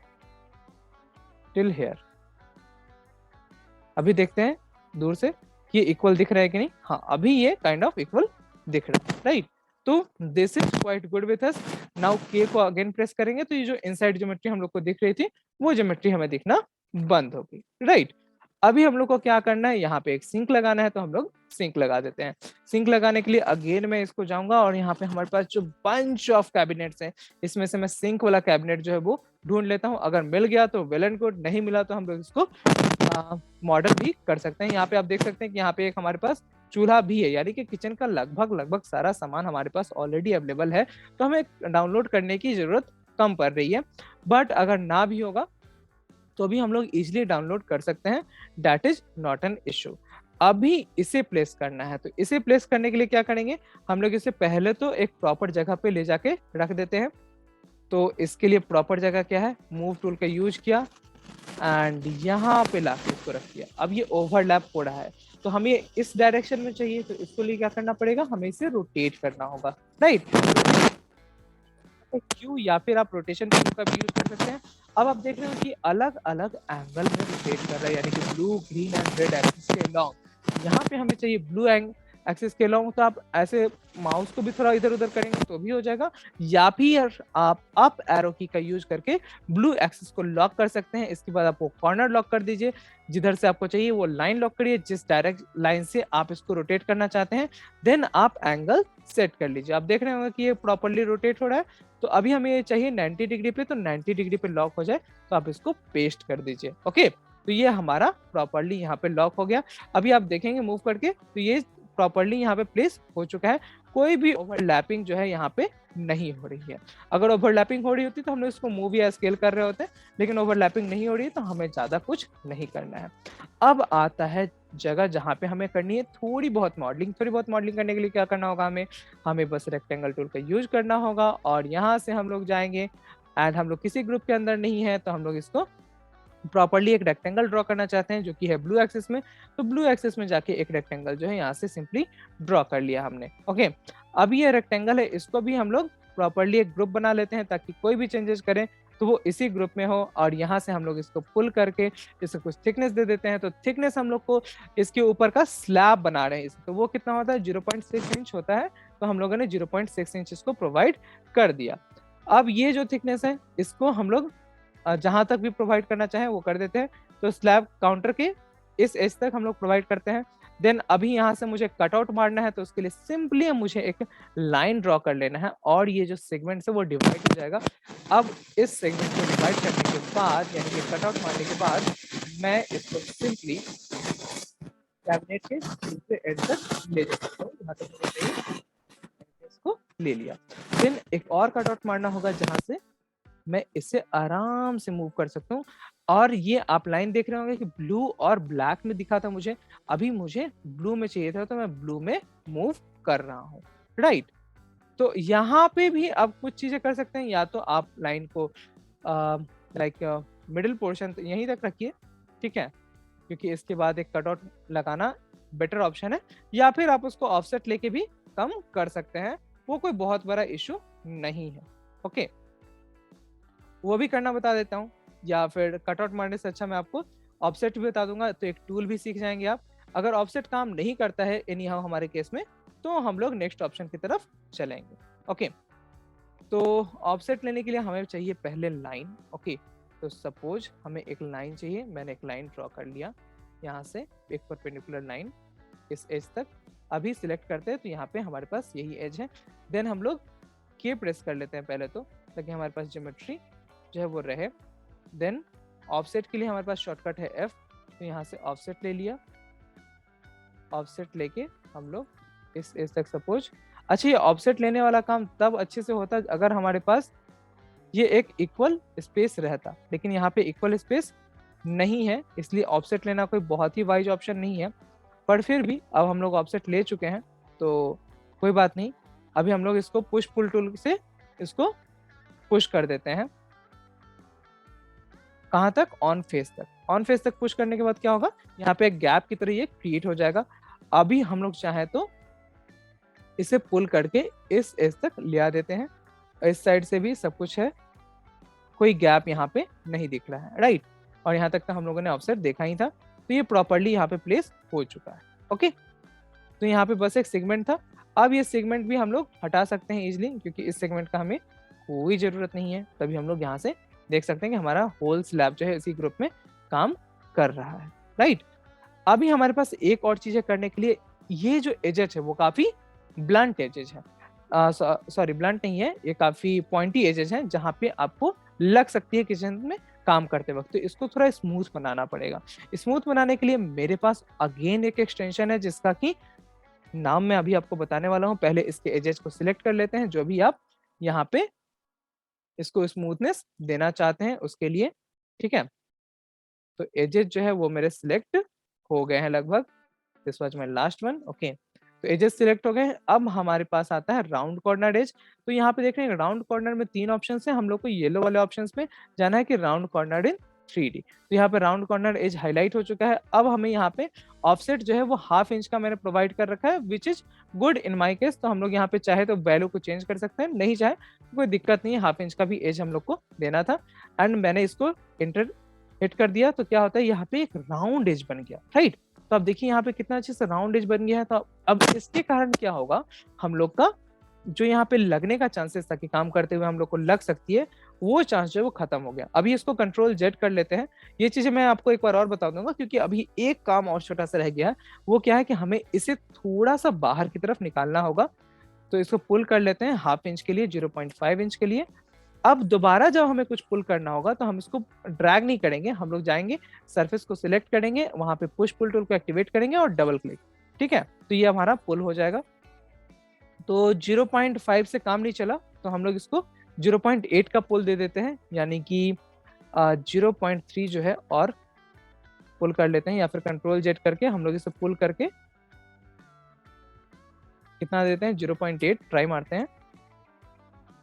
till here. अभी देखते हैं दूर से कि इक्वल दिख रहा है कि नहीं। हाँ, अभी ये काइंड ऑफ इक्वल दिख रहा है, राइट। तो this is quite good with us. Now के को अगेन प्रेस करेंगे तो ये जो इनसाइड ज्योमेट्री हम लोग को दिख रही थी वो ज्योमेट्री हमें दिखना बंद होगी, राइट। अभी हम लोग को क्या करना है, यहाँ पे एक सिंक लगाना है, तो हम लोग सिंक लगा देते हैं। सिंक लगाने के लिए अगेन मैं इसको जाऊंगा और यहाँ पे हमारे पास जो बंच ऑफ कैबिनेट्स हैं, इसमें से मैं सिंक वाला कैबिनेट जो है वो ढूंढ लेता हूँ। अगर मिल गया तो वेल एंड गुड, नहीं मिला तो हम लोग इसको मॉडल भी कर सकते हैं। यहाँ पे आप देख सकते हैं कि यहाँ पे एक हमारे पास चूल्हा भी है, यानी कि किचन का लगभग लगभग सारा सामान हमारे पास ऑलरेडी अवेलेबल है, तो हमें डाउनलोड करने की जरूरत कम पड़ रही है। बट अगर ना भी होगा तो भी हम लोग इजिली डाउनलोड कर सकते हैं, that is not an issue. अभी इसे प्लेस करना है, तो इसे प्लेस करने के लिए क्या करेंगे, हम लोग इसे पहले तो एक प्रॉपर जगह पे ले जाके रख देते हैं। तो इसके लिए प्रॉपर जगह क्या है, मूव टूल का यूज किया एंड यहाँ पे लाके इसको रख दिया। अब ये ओवरलैप हो रहा है, तो हमें इस डायरेक्शन में चाहिए, तो इसको लिए क्या करना पड़ेगा, हमें इसे रोटेट करना होगा, राइट। क्यू या फिर आप रोटेशन क्यू का भी यूज कर सकते हैं। अब आप देख रहे हो कि अलग अलग एंगल में रोटेट कर रहा है, यानी कि blue green and red axis के अलोंग। यहाँ पे हमें चाहिए ब्लू एक्सिस के अलोंग, तो आप ऐसे माउस को भी थोड़ा इधर उधर करेंगे तो भी हो जाएगा, या फिर आप अप एरो की का यूज करके ब्लू एक्सिस को लॉक कर सकते हैं। इसके बाद आपको कॉर्नर लॉक कर दीजिए, जिधर से आपको चाहिए वो लाइन लॉक करिए, जिस डायरेक्ट लाइन से आप इसको रोटेट करना चाहते हैं, देन आप एंगल सेट कर लीजिए। आप देख रहे होंगे कि ये प्रॉपर्ली रोटेट हो रहा है। तो अभी हमें ये चाहिए 90 डिग्री पे, तो 90 डिग्री पे लॉक हो जाए तो आप इसको पेस्ट कर दीजिए। ओके, तो ये हमारा प्रॉपर्ली यहाँ पे लॉक हो गया। अभी आप देखेंगे मूव करके तो ये प्रॉपर्ली यहाँ पे प्लेस हो चुका है, कोई भी ओवरलैपिंग जो है यहाँ पे नहीं हो रही है। अगर ओवरलैपिंग हो रही होती तो हम लोग इसको मूव या स्केल कर रहे होते, लेकिन ओवरलैपिंग नहीं हो रही है तो हमें ज्यादा कुछ नहीं करना है। अब आता है जगह जहाँ पे हमें करनी है थोड़ी बहुत मॉडलिंग। थोड़ी बहुत मॉडलिंग करने के लिए क्या करना होगा, हमें बस रेक्टेंगल टूल का यूज करना होगा, और यहाँ से हम लोग जाएंगे एंड हम लोग किसी ग्रुप के अंदर नहीं है, तो हम लोग इसको प्रॉपर्ली एक रेक्टेंगल ड्रॉ करना चाहते हैं जो कि है ब्लू एक्सिस में। तो ब्लू एक्सिस में जाके एक रेक्टेंगल जो है यहाँ से सिंपली ड्रॉ कर लिया हमने। ओके, अब ये रेक्टेंगल है, इसको भी हम लोग प्रॉपर्ली एक ग्रुप बना लेते हैं, ताकि कोई भी चेंजेस करें तो वो इसी ग्रुप में हो। और यहाँ से हम लोग इसको पुल करके इसे कुछ थिकनेस दे देते हैं। तो थिकनेस हम लोग को इसके ऊपर का स्लैब बना रहे हैं तो वो कितना होता है, 0.6 इंच होता है। तो हम लोगों ने 0.6 इंच इसको प्रोवाइड कर दिया। अब ये जो थिकनेस है इसको हम लोग जहां तक भी प्रोवाइड करना चाहें वो कर देते हैं। तो स्लैब काउंटर के इस एज तक हम लोग प्रोवाइड करते हैं। देन अभी यहाँ से मुझे कटआउट मारना है, तो उसके लिए सिंपली मुझे एक लाइन ड्रॉ कर लेना है, और ये जो सेगमेंट है वो डिवाइड हो जाएगा। अब इस सेगमेंट को डिवाइड करने के बाद, यानी कि कटआउट मारने के बाद, मैं इसको सिंपली कैबिनेट के दूसरे एंड तक ले जा सकता हूँ, जहाँ तक मुझे चाहिए इसको ले लिया। देन एक और कटआउट मारना होगा जहाँ से मैं इसे आराम से मूव कर सकता हूँ। और ये आप लाइन देख रहे होंगे कि ब्लू और ब्लैक में दिखा था मुझे, अभी मुझे ब्लू में चाहिए था, तो मैं ब्लू में मूव कर रहा हूँ, राइट। तो यहाँ पे भी आप कुछ चीजें कर सकते हैं, या तो आप लाइन को लाइक मिडिल पोर्शन यहीं तक रखिए, ठीक है, क्योंकि इसके बाद एक कटआउट लगाना बेटर ऑप्शन है, या फिर आप उसको ऑफसेट लेके भी कम कर सकते हैं, वो कोई बहुत बड़ा इशू नहीं है। ओके, वो भी करना बता देता हूँ, या फिर कटआउट मारने से अच्छा मैं आपको ऑफसेट भी बता दूंगा, तो एक टूल भी सीख जाएंगे आप। अगर ऑफसेट काम नहीं करता है एनी हाउ हमारे केस में, तो हम लोग नेक्स्ट ऑप्शन की तरफ चलेंगे। ओके, तो ऑफसेट लेने के लिए हमें चाहिए पहले लाइन। ओके, तो सपोज हमें एक लाइन चाहिए, मैंने एक लाइन ड्रॉ कर लिया यहाँ से, एक परपेंडिकुलर लाइन इस एज तक। अभी सिलेक्ट करते हैं तो यहाँ पे हमारे पास यही एज है। देन हम लोग के प्रेस कर लेते हैं पहले तो, ताकि हमारे पास ज्योमेट्री जो है वो रहे। देन ऑफसेट के लिए हमारे पास शॉर्टकट है एफ, तो यहाँ से ऑफसेट ले लिया। ऑफसेट लेके हम लोग इस एज तक सपोज। अच्छा, ये ऑफसेट लेने वाला काम तब अच्छे से होता अगर हमारे पास ये एक इक्वल स्पेस रहता, लेकिन यहाँ पे इक्वल स्पेस नहीं है, इसलिए ऑफसेट लेना कोई बहुत ही वाइज ऑप्शन नहीं है। पर फिर भी अब हम लोग ऑफसेट ले चुके हैं तो कोई बात नहीं। अभी हम लोग इसको पुश पुल टूल से इसको पुश कर देते हैं। कहाँ तक? ऑन फेस तक। ऑन फेस तक पुश करने के बाद क्या होगा, यहाँ पे एक गैप की तरह ये क्रिएट हो जाएगा। अभी हम लोग चाहे तो इसे पुल करके इस एज तक ले आ देते हैं। इस साइड से भी सब कुछ है, कोई गैप यहाँ पे नहीं दिख रहा है, राइट। और यहाँ तक तो हम लोगों ने ऑफसेट देखा ही था, तो ये प्रॉपरली यहाँ पे प्लेस हो चुका है। ओके, तो यहाँ पे बस एक सेगमेंट था। अब ये सेगमेंट भी हम लोग हटा सकते हैं इजिली, क्योंकि इस सेगमेंट का हमें कोई जरूरत नहीं है। तभी हम लोग यहाँ से देख सकते हैं कि हमारा होल स्लैब जो है इसी ग्रुप में काम कर रहा है, राइट। अभी हमारे पास एक और चीजें करने के लिए, ये जो एजेज है वो काफी ब्लंट एजेज है, सॉरी ब्लंट नहीं है, ये काफी पॉइंटी एजेज है, जहाँ पे आपको लग सकती है किचन में काम करते वक्त। तो इसको थोड़ा स्मूथ बनाना पड़ेगा। स्मूथ बनाने के लिए मेरे पास अगेन एक एक्सटेंशन है, जिसका कि नाम मैं अभी आपको बताने वाला हूँ। पहले इसके एजेस को सिलेक्ट कर लेते हैं, जो भी आप यहाँ पे इसको स्मूथनेस देना चाहते हैं उसके लिए, ठीक है। तो एजेस जो है वो मेरे सिलेक्ट हो गए हैं लगभग। This was my last one. Okay, तो एजेस सिलेक्ट हो गए हैं। अब हमारे पास आता है राउंड कॉर्नर एज। तो यहाँ पे देख रहे हैं राउंड कॉर्नर में 3 ऑप्शन है। हम लोग को येलो वाले ऑप्शन में जाना है कि राउंड कॉर्नर इन 3D। तो यहाँ पे राउंड कॉर्नर एज हाईलाइट हो चुका है। अब हमें यहाँ पे ऑफसेट जो है वो 1/2 इंच का मैंने प्रोवाइड कर रखा है, which is good in my case. तो हम लोग यहाँ पे चाहे तो वैल्यू को चेंज कर सकते हैं, नहीं चाहे तो कोई दिक्कत नहीं है। 1/2 इंच का भी एज हम लोग को देना था, एंड मैंने इसको इंटर हिट कर दिया। तो क्या होता है, यहाँ पे एक राउंड एज बन गया, राइट। तो अब देखिए यहाँ पे कितना अच्छे से राउंड एज बन गया है। तो अब इसके कारण क्या होगा, हम लोग का जो यहाँ पे लगने का चांसेस था कि काम करते हुए हम लोग को लग सकती है, वो चांस जो है वो खत्म हो गया। अभी इसको कंट्रोल जेड कर लेते हैं। ये चीजें मैं आपको एक बार और बता दूंगा, क्योंकि अभी एक काम और छोटा सा रह गया है। वो क्या है कि हमें इसे थोड़ा सा बाहर की तरफ निकालना होगा। तो इसको पुल कर लेते हैं 1/2 इंच के लिए, 0.5 इंच के लिए। अब दोबारा जब हमें कुछ पुल करना होगा तो हम इसको ड्रैग नहीं करेंगे, हम लोग जाएंगे सरफेस को सिलेक्ट करेंगे, वहां पे पुश पुल टूल को एक्टिवेट करेंगे और डबल क्लिक, ठीक है। तो ये हमारा पुल हो जाएगा। तो 0.5 से काम नहीं चला, तो हम लोग इसको 0.8 का पुल दे देते हैं, यानी कि 0.3 जो है और पुल कर लेते हैं, या फिर कंट्रोल जेड करके हम लोग इसे पुल करके कितना देते हैं, 0.8 ट्राई मारते हैं।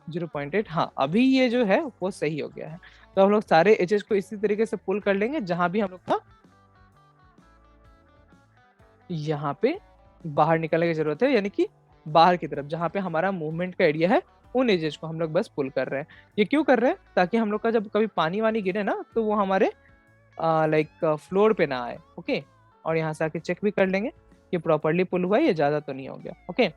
0.8, हाँ अभी ये जो है वो सही हो गया है। तो हम लोग सारे एजेस को इसी तरीके से पुल कर लेंगे, जहां भी हम लोग का यहाँ पे बाहर निकलने की जरूरत है, यानी कि बाहर की तरफ जहाँ पे हमारा मूवमेंट का एरिया है, उन एजेस को हम लोग बस पुल कर रहे हैं। ये क्यों कर रहे हैं, ताकि हम लोग का जब कभी पानी वानी गिरे ना, तो वो हमारे लाइक फ्लोर पे ना आए। ओके, और यहाँ से आके चेक भी कर लेंगे कि प्रॉपरली पुल हुआ है, ये ज्यादा तो नहीं हो गया। ओके,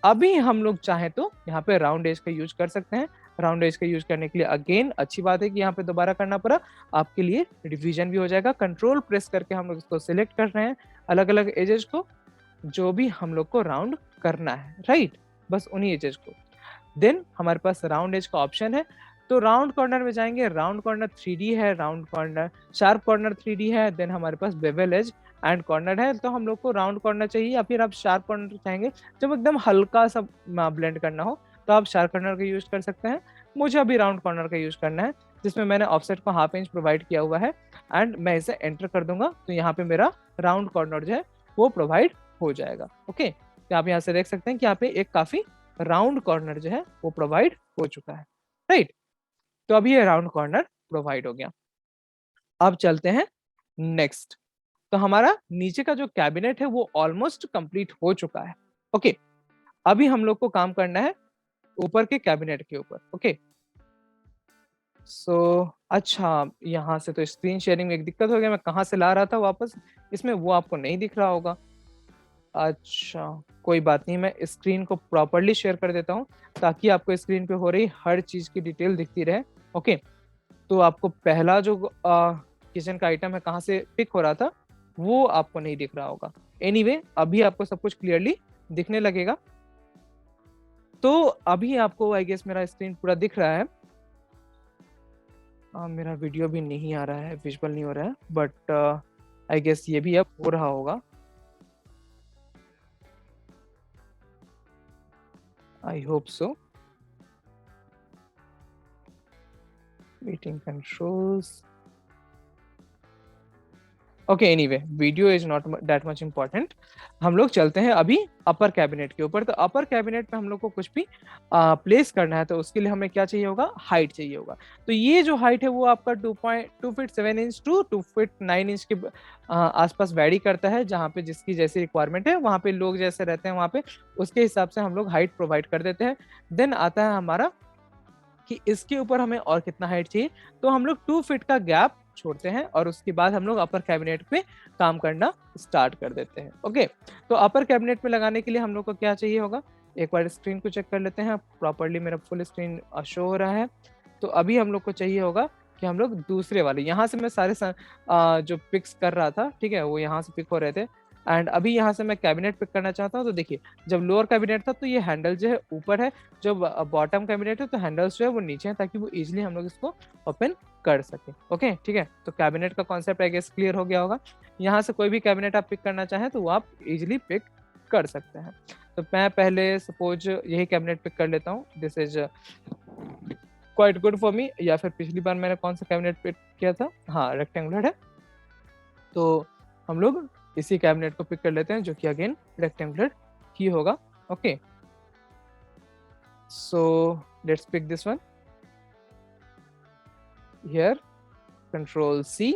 अभी हम लोग चाहें तो यहाँ पे राउंड एज का यूज कर सकते हैं। राउंड एज का यूज करने के लिए अगेन अच्छी बात है कि यहाँ पे दोबारा करना पड़ा, आपके लिए रिवीजन भी हो जाएगा। कंट्रोल प्रेस करके हम लोग इसको सिलेक्ट कर रहे हैं, अलग अलग एजेस को जो भी हम लोग को राउंड करना है, राइट, बस उन्हीं एजेस को। देन हमारे पास राउंड एज का ऑप्शन है, तो राउंड कॉर्नर में जाएंगे। राउंड कॉर्नर 3D है, round corner sharp corner 3D है। देन हमारे पास बेवल एज एंड कॉर्नर है। तो हम लोग को राउंड कॉर्नर चाहिए, या फिर आप शार्प कॉर्नर चाहेंगे जब एकदम हल्का सा ब्लेंड करना हो, तो आप शार्प कॉर्नर का यूज कर सकते हैं। मुझे अभी राउंड कॉर्नर का यूज करना है, जिसमें मैंने ऑफसेट को 1/2 इंच प्रोवाइड किया हुआ है, एंड मैं इसे एंटर कर दूंगा। तो यहाँ पे मेरा राउंड कॉर्नर जो है वो प्रोवाइड हो जाएगा। ओके, तो आप यहाँ से देख सकते हैं कि यहाँ पे एक काफी राउंड कॉर्नर जो है वो प्रोवाइड हो चुका है, राइट। तो अभी ये राउंड कॉर्नर प्रोवाइड हो गया। अब चलते हैं नेक्स्ट। तो हमारा नीचे का जो कैबिनेट है वो ऑलमोस्ट कंप्लीट हो चुका है। ओके, अभी हम लोग को काम करना है ऊपर के कैबिनेट के ऊपर। ओके, सो अच्छा, यहाँ से तो स्क्रीन शेयरिंग में एक दिक्कत हो गया, मैं कहाँ से ला रहा था वापस इसमें, वो आपको नहीं दिख रहा होगा। अच्छा, कोई बात नहीं, मैं स्क्रीन को प्रॉपरली शेयर कर देता हूँ ताकि आपको स्क्रीन पे हो रही हर चीज की डिटेल दिखती रहे। ओके, तो आपको पहला जो किचन का आइटम है कहाँ से पिक हो रहा था वो आपको नहीं दिख रहा होगा। एनीवे, अभी आपको सब कुछ क्लियरली दिखने लगेगा। तो अभी आपको आई गेस मेरा स्क्रीन पूरा दिख रहा है। मेरा वीडियो भी नहीं आ रहा है, विजुअल नहीं हो रहा है, बट आई गेस ये भी अब हो रहा होगा। I hope so. Meeting controls. Okay, anyway, video is not that much important. हम लोग चलते हैं अभी अपर कैबिनेट के ऊपर। तो अपर कैबिनेट में हम लोग को कुछ भी प्लेस करना है तो उसके लिए हमें क्या चाहिए होगा, हाइट चाहिए होगा। तो ये जो हाइट है वो आपका 2.2 feet 7 inch to 2 feet 9 inch के आसपास वैरी करता है। जहाँ पे जिसकी जैसी रिक्वायरमेंट है, वहाँ पे लोग जैसे रहते हैं वहाँ पे उसके हिसाब से हम लोग हाइट प्रोवाइड कर देते हैं। देन आता है हमारा कि इसके ऊपर हमें और कितना हाइट चाहिए। तो हम लोग 2 फीट का गैप छोड़ते हैं और उसके बाद हम लोग अपर कैबिनेट पे काम करना स्टार्ट कर देते हैं। ओके, तो अपर कैबिनेट पे लगाने के लिए हम लोग को क्या चाहिए होगा, एक बार स्क्रीन को चेक कर लेते हैं। प्रॉपरली मेरा फुल स्क्रीन शो हो रहा है। तो अभी हम लोग को चाहिए होगा कि हम लोग दूसरे वाले, यहाँ से मैं सारे जो पिक्स कर रहा था, ठीक है, वो यहाँ से पिक हो रहे थे। एंड अभी यहाँ से मैं कैबिनेट पिक करना चाहता हूँ। तो देखिए, जब लोअर कैबिनेट था तो ये हैंडल जो है ऊपर है, जो बॉटम कैबिनेट है तो हैंडल्स जो है वो नीचे है, ताकि वो इजीली हम लोग इसको ओपन कर सके। ओके, ठीक है, तो कैबिनेट का कॉन्सेप्ट आई गेस क्लियर हो गया होगा। यहाँ से कोई भी कैबिनेट आप पिक करना चाहें तो वो आप इजीली पिक कर सकते हैं। तो मैं पहले सपोज यही कैबिनेट पिक कर लेता हूँ। This is quite good for me. या फिर पिछली बार मैंने कौन सा कैबिनेट पिक किया था, हाँ, रेक्टेंगुलर है। तो हम लोग इसी कैबिनेट को पिक कर लेते हैं जो कि अगेन रेक्टेंगुलर ही होगा। Okay, so let's pick this one here, control C,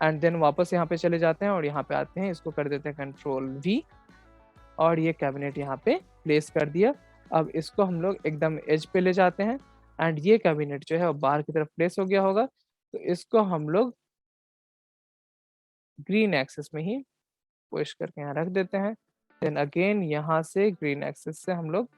and then वापस यहाँ पे चले जाते हैं और यहाँ पे आते हैं, इसको कर देते हैं कंट्रोल वी, और ये कैबिनेट यहाँ पे प्लेस कर दिया। अब इसको हम लोग एकदम एज पे ले जाते हैं एंड ये कैबिनेट जो है वो बाहर की तरफ प्लेस हो गया होगा। तो इसको हम लोग ग्रीन एक्सेस में ही पुश करके यहाँ रख देते हैं। देन अगेन यहाँ से ग्रीन एक्सेस से हम लोग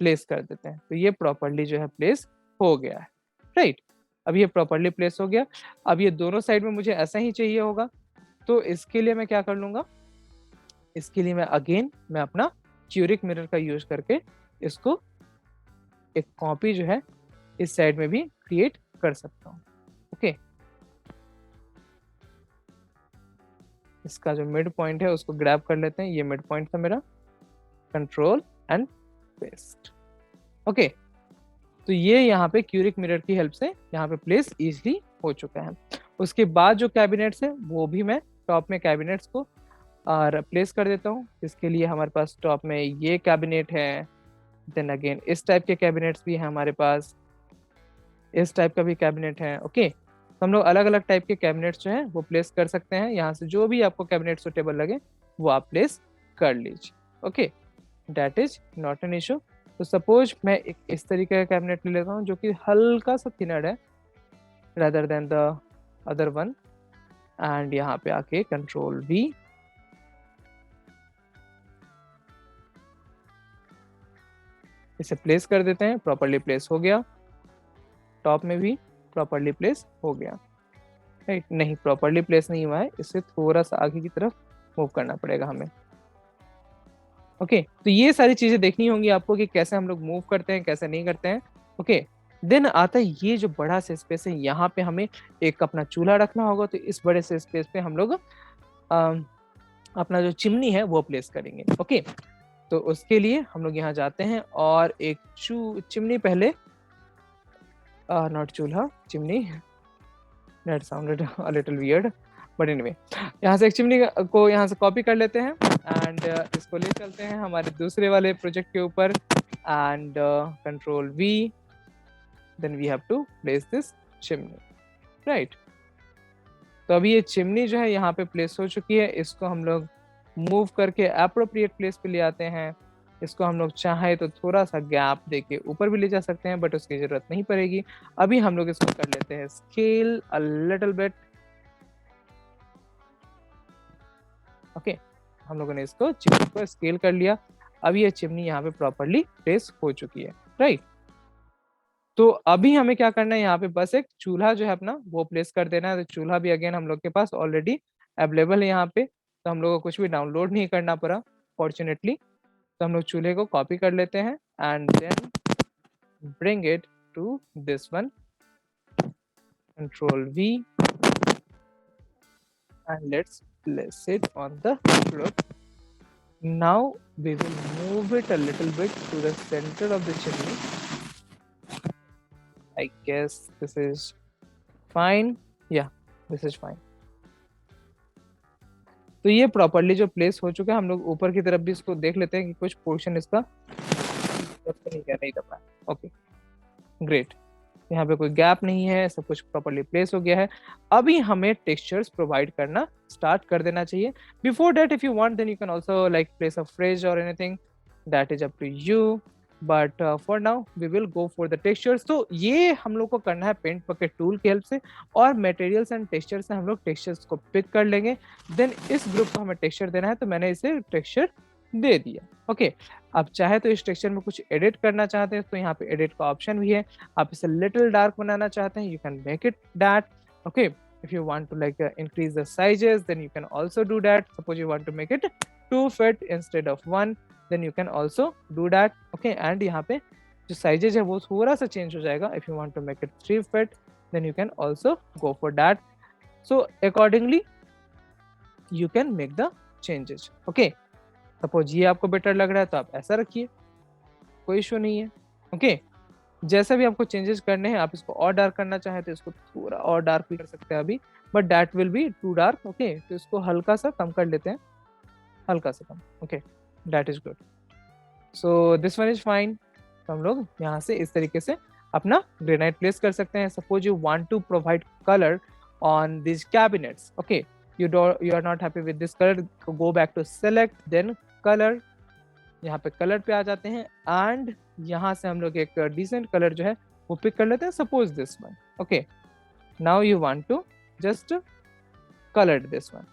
प्लेस कर देते हैं। तो ये प्रॉपरली जो है प्लेस हो गया है, राइट। अब ये प्रॉपरली प्लेस हो गया। अब ये दोनों साइड में मुझे ऐसा ही चाहिए होगा। तो इसके लिए मैं क्या कर लूंगा, इसके लिए मैं अपना क्यूरिक मिरर का यूज करके इसको एक कॉपी जो है इस साइड में भी क्रिएट कर सकता हूँ। ओके, इसका जो मिड पॉइंट है उसको ग्रैब कर लेते हैं। ये मिड पॉइंट था मेरा, कंट्रोल एंड पेस्ट। ओके, तो ये यहाँ पे क्यूरिक मिरर की हेल्प से यहाँ पे प्लेस इजीली हो चुका है। उसके बाद जो कैबिनेट्स है वो भी मैं टॉप में कैबिनेट्स को रिप्लेस कर देता हूँ। इसके लिए हमारे पास टॉप में ये कैबिनेट है। देन अगेन इस टाइप के कैबिनेट्स भी हैं हमारे पास, इस टाइप का भी कैबिनेट है। ओके, तो हम लोग अलग अलग टाइप के कैबिनेट्स जो हैं वो प्लेस कर सकते हैं। यहाँ से जो भी आपको कैबिनेट सुटेबल लगे वो आप प्लेस कर लीजिए। Okay, that is not an issue. तो सपोज मैं एक इस तरीके का कैबिनेट ले लेता हूँ जो कि हल्का सा थिनर है rather than the other one, and यहाँ पे आके कंट्रोल वी, इसे प्लेस कर देते हैं। प्रॉपरली प्लेस हो गया, टॉप में भी प्रॉपरली प्लेस हो गया, राइट। नहीं, प्रॉपरली प्लेस नहीं हुआ है, इसे थोड़ा सा आगे की तरफ मूव करना पड़ेगा हमें। ओके, तो ये सारी चीजें देखनी होंगी आपको कि कैसे हम लोग मूव करते हैं, कैसे नहीं करते हैं। ओके, देन आता है ये जो बड़ा सा स्पेस है, यहाँ पे हमें एक अपना चूल्हा रखना होगा। तो इस बड़े से स्पेस पे हम लोग अपना जो चिमनी है वो प्लेस करेंगे। ओके, तो उसके लिए हम लोग यहाँ जाते हैं और एक चिमनी पहले, नॉट चूल्हा, chimney, that sounded a little weird, but anyway, यहाँ से एक चिमनी को यहाँ से कॉपी कर लेते हैं एंड इसको ले चलते हैं हमारे दूसरे वाले प्रोजेक्ट के ऊपर and control V, then we have to place this chimney, right. तो अभी ये चिमनी जो है यहाँ पे प्लेस हो चुकी है। इसको हम लोग मूव करके अप्रोप्रिएट प्लेस पे ले आते हैं। इसको हम लोग चाहे तो थोड़ा सा गैप देके ऊपर भी ले जा सकते हैं, बट उसकी जरूरत नहीं पड़ेगी। अभी हम लोग इसको कर लेते हैं स्केल अ लिटिल बिट। ओके, हम लोगों ने इसको चिमनी को स्केल कर लिया। अब ये चिमनी यहाँ पे प्रॉपरली प्लेस हो चुकी है, राइट। तो अभी हमें क्या करना है, यहाँ पे बस एक चूल्हा जो है अपना वो प्लेस कर देना है। तो चूल्हा भी अगेन हम लोग के पास ऑलरेडी अवेलेबल है यहाँ पे, तो हम लोग को कुछ भी डाउनलोड नहीं करना पड़ा फॉर्चुनेटली। तो हम लोग चूल्हे को कॉपी कर लेते हैं and then bring it to this one, control V, and let's place it on the floor. Now we will move it a little bit to the center of the chimney. I guess this is fine. Yeah, this is fine. तो ये properly जो place हो चुका है, हम लोग ऊपर की तरफ भी इसको देख लेते हैं कि कुछ पोर्शन इसका नहीं दबा है। Okay, great. यहाँ पे कोई गैप नहीं है, सब कुछ प्रॉपरली प्लेस हो गया है। अभी हमें टेक्सचर्स प्रोवाइड करना स्टार्ट कर देना चाहिए। Before that if you want then you can also like place a phrase or anything, that is up to you, but for now we will go for the textures. तो ये हम लोग को करना है पेंट बकेट टूल की help से, और मटेरियल्स एंड टेक्सचर से हम लोग टेक्सचर्स को पिक कर लेंगे। देन इस ग्रुप को हमें टेक्सचर देना है, तो मैंने इसे टेक्सचर दे दिया। ओके, अब चाहे तो इस टेक्सचर में कुछ एडिट करना चाहते हैं तो यहाँ पे एडिट का ऑप्शन भी है। आप इसे लिटिल डार्क बनाना चाहते हैं, you can make it that. Okay, if you want to like increase the sizes, then you can also do that. Suppose you want to make it 2 feet instead of 1, then you can also do that. Okay, and यहाँ पे जो sizes है वो थोड़ा सा change हो जाएगा। If you want to make it 3 feet, then you can also go for that. So accordingly you can make the changes. Okay, suppose ये आपको बेटर लग रहा है तो आप ऐसा रखिए, कोई इशू नहीं है। ओके, जैसा भी आपको चेंजेस करने हैं, आप इसको और डार्क करना चाहें तो इसको थोड़ा और डार्क भी कर सकते हैं अभी, but that will be too dark. Okay, तो इसको हल्का सा कम कर लेते हैं, हल्का सा कम। Okay, that is good. So this one is fine. तो हम लोग यहाँ से इस तरीके से अपना ग्रेनाइट प्लेस कर सकते हैं। Suppose you want to provide colour on this cabinets. Okay, you are not happy with this color, go back to select, then color, यहाँ पे कलर पे आ जाते हैं एंड यहाँ से हम लोग एक डिसेंट कलर जो है वो पिक कर लेते हैं। Suppose this one. Okay, now you want to just colour this one.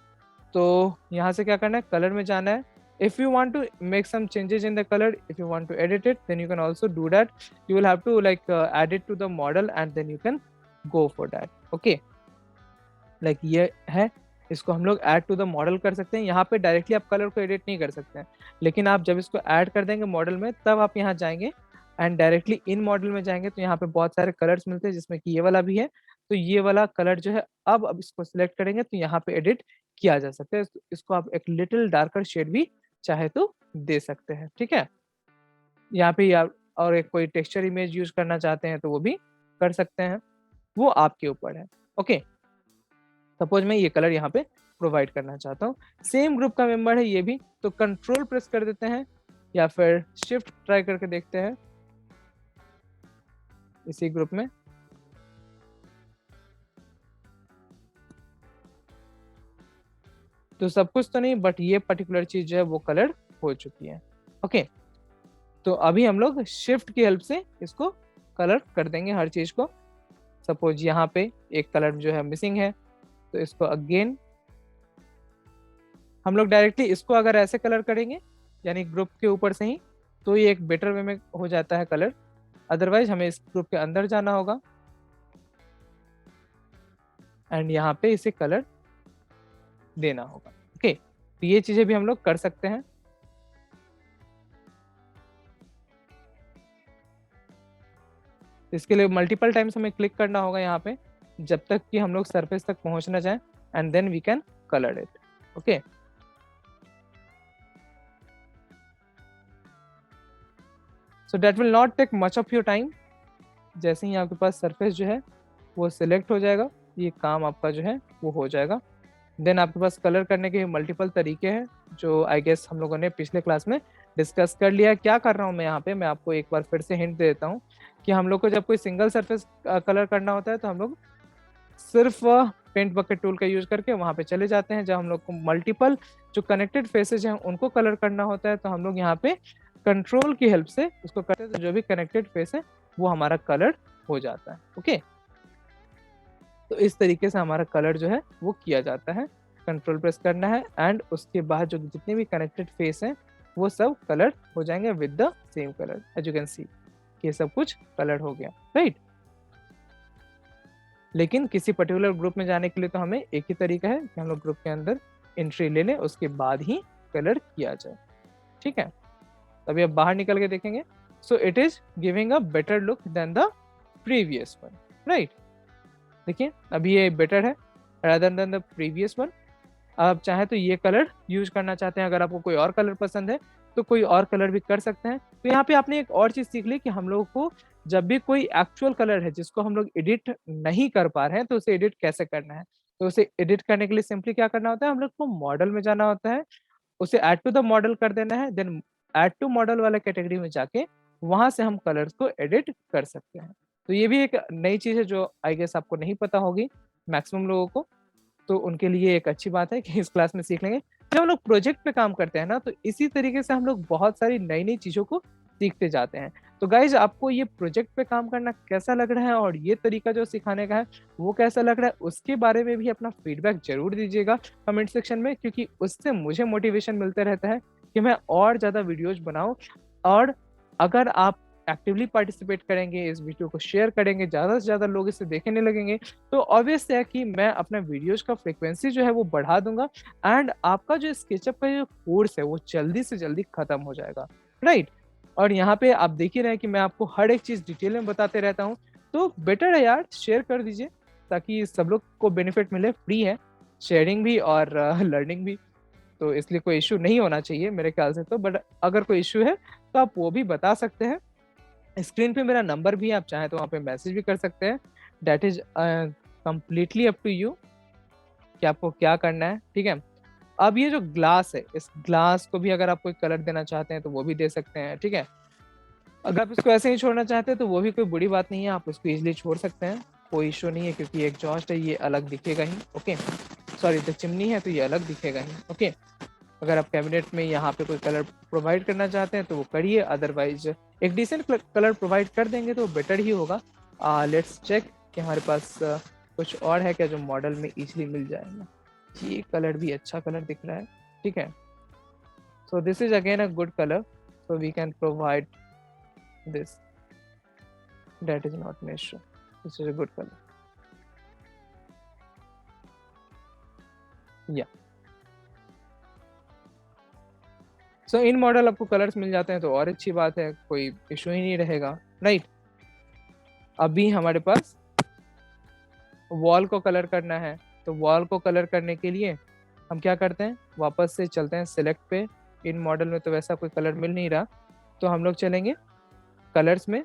तो यहाँ से क्या करना है, कलर में जाना है। if you want to make some changes in the color, if you want to edit it, then you can also do that. You will have to like add it to the model and then you can go for that. Okay, like ये है, इसको हम लोग add to the model कर सकते हैं। यहाँ पे डायरेक्टली आप कलर को एडिट नहीं कर सकते हैं, लेकिन आप जब इसको ऐड कर देंगे मॉडल में तब आप यहाँ जाएंगे एंड डायरेक्टली इन मॉडल में जाएंगे तो यहाँ पे बहुत सारे कलर्स मिलते हैं, जिसमें कि ये वाला भी है। तो ये वाला कलर जो है अब इसको सिलेक्ट करेंगे तो यहाँ पे एडिट किया जा सकता है। इसको आप एक लिटिल डार्कर शेड भी चाहे तो दे सकते हैं। ठीक है, यहाँ पे आप और एक कोई टेक्सचर इमेज यूज करना चाहते हैं तो वो भी कर सकते हैं, वो आपके ऊपर है। ओके, सपोज मैं ये कलर यहाँ पे प्रोवाइड करना चाहता हूँ, सेम ग्रुप का मेंबर है ये भी, तो कंट्रोल प्रेस कर देते हैं या फिर शिफ्ट ट्राई करके देखते हैं इसी ग्रुप में। तो सब कुछ तो नहीं, बट ये पर्टिकुलर चीज जो है वो कलर हो चुकी है। ओके, तो अभी हम लोग शिफ्ट की हेल्प से इसको कलर कर देंगे हर चीज को। सपोज यहाँ पे एक कलर जो है मिसिंग है, तो इसको अगेन हम लोग डायरेक्टली इसको अगर ऐसे कलर करेंगे यानी ग्रुप के ऊपर से ही, तो ये एक बेटर वे में हो जाता है कलर। अदरवाइज हमें इस ग्रुप के अंदर जाना होगा एंड यहाँ पे इसे कलर देना होगा। ओके, तो ये चीजें भी हम लोग कर सकते हैं। इसके लिए मल्टीपल टाइम्स हमें क्लिक करना होगा यहाँ पे जब तक कि हम लोग सरफेस तक पहुंच ना जाए and then we can colour it. Okay, so that will not take much of your time. जैसे ही आपके पास सरफेस जो है वो सिलेक्ट हो जाएगा, ये काम आपका जो है वो हो जाएगा। देन आपके पास कलर करने के मल्टीपल तरीके हैं जो आई गेस हम लोगों ने पिछले क्लास में डिस्कस कर लिया। क्या कर रहा हूँ मैं यहाँ पे, मैं आपको एक बार फिर से हिंट दे देता हूँ कि हम लोग को जब कोई सिंगल सरफेस कलर करना होता है तो हम लोग सिर्फ पेंट बकेट टूल का यूज करके वहाँ पे चले जाते हैं। जब हम लोग को मल्टीपल जो कनेक्टेड फेसेज हैं उनको कलर करना होता है तो हम लोग यहाँ पे कंट्रोल की हेल्प से उसको करते हैं, तो जो भी कनेक्टेड फेस है वो हमारा कलर हो जाता है। ओके, तो इस तरीके से हमारा कलर जो है वो किया जाता है। कंट्रोल प्रेस करना है एंड उसके बाद जो जितने भी कनेक्टेड फेस हैं वो सब कलर हो जाएंगे with the same colour. As you can see ये सब कुछ कलर हो गया, राइट। लेकिन किसी पर्टिकुलर ग्रुप में जाने के लिए तो हमें एक ही तरीका है कि हम लोग ग्रुप के अंदर एंट्री ले लें, उसके बाद ही कलर किया जाए, ठीक है। तभी अब बाहर निकल के देखेंगे, so it is giving a better look than the previous one, right. देखिए अभी ये बेटर है rather than the previous one. आप चाहे तो ये कलर यूज करना चाहते हैं, अगर आपको कोई और कलर पसंद है तो कोई और कलर भी कर सकते हैं। तो यहाँ पे आपने एक और चीज सीख ली कि हम लोगों को जब भी कोई एक्चुअल कलर है जिसको हम लोग एडिट नहीं कर पा रहे हैं तो उसे एडिट कैसे करना है। तो उसे एडिट करने के लिए सिंपली क्या करना होता है, हम लोग को मॉडल में जाना होता है, उसे ऐड टू द मॉडल कर देना है, देन ऐड टू मॉडल वाला कैटेगरी में जाके वहां से हम कलर्स को एडिट कर सकते हैं। तो ये भी एक नई चीज है जो आई गेस आपको नहीं पता होगी मैक्सिमम लोगों को, तो उनके लिए एक अच्छी बात है कि इस क्लास में सीख लेंगे। जब हम लोग प्रोजेक्ट पे काम करते हैं ना तो इसी तरीके से हम लोग बहुत सारी नई नई चीजों को सीखते जाते हैं। तो गाइज आपको ये प्रोजेक्ट पे काम करना कैसा लग रहा है और ये तरीका जो सिखाने का है वो कैसा लग रहा है, उसके बारे में भी अपना फीडबैक जरूर दीजिएगा कमेंट सेक्शन में, क्योंकि उससे मुझे मोटिवेशन मिलता रहता है कि मैं और ज्यादा वीडियोज बनाऊं। और अगर आप एक्टिवली पार्टिसिपेट करेंगे, इस वीडियो को शेयर करेंगे, ज़्यादा से ज़्यादा लोग इसे देखने लगेंगे, तो ऑब्वियस है कि मैं अपना वीडियोज का फ्रिक्वेंसी जो है वो बढ़ा दूंगा एंड आपका जो स्केचअप का जो कोर्स है वो जल्दी से जल्दी खत्म हो जाएगा, राइट। और यहाँ पे आप देख ही रहे हैं कि मैं आपको हर एक चीज़ डिटेल में बताते रहता हूँ, तो बेटर है यार शेयर कर दीजिए ताकि सब लोग को बेनिफिट मिले। फ्री है शेयरिंग भी और लर्निंग भी, तो इसलिए कोई इशू नहीं होना चाहिए मेरे ख्याल से तो। बट अगर कोई इशू है तो आप वो भी बता सकते हैं। स्क्रीन पे मेरा नंबर भी है, आप चाहें तो वहाँ पे मैसेज भी कर सकते हैं। That is completely up to you कि आपको क्या करना है, ठीक है। अब ये जो ग्लास है, इस ग्लास को भी अगर आप कोई कलर देना चाहते हैं तो वो भी दे सकते हैं, ठीक है। अगर आप इसको ऐसे ही छोड़ना चाहते हैं तो वो भी कोई बुरी बात नहीं है, आप इसको इजिली छोड़ सकते हैं, कोई इशू नहीं है, क्योंकि एग्जॉस्ट है ये अलग दिखेगा ही, ओके। सॉरी तो चिमनी है तो ये अलग दिखेगा ही, ओके। अगर आप कैबिनेट में यहाँ पे कोई कलर प्रोवाइड करना चाहते हैं तो वो करिए, अदरवाइज एक डिसेंट कलर प्रोवाइड कर देंगे तो बेटर ही होगा। लेट्स चेक कि हमारे पास कुछ और है क्या जो मॉडल में इजीली मिल जाएगा। ये कलर भी अच्छा कलर दिख रहा है, ठीक है। So this is again a good colour, so we can provide this, that is not an issue, this is a good colour, या सो इन मॉडल आपको कलर्स मिल जाते हैं तो और अच्छी बात है, कोई इशू ही नहीं रहेगा, राइट। अभी हमारे पास वॉल को कलर करना है, तो वॉल को कलर करने के लिए हम क्या करते हैं, वापस से चलते हैं सिलेक्ट पे। इन मॉडल में तो वैसा कोई कलर मिल नहीं रहा, तो हम लोग चलेंगे कलर्स में।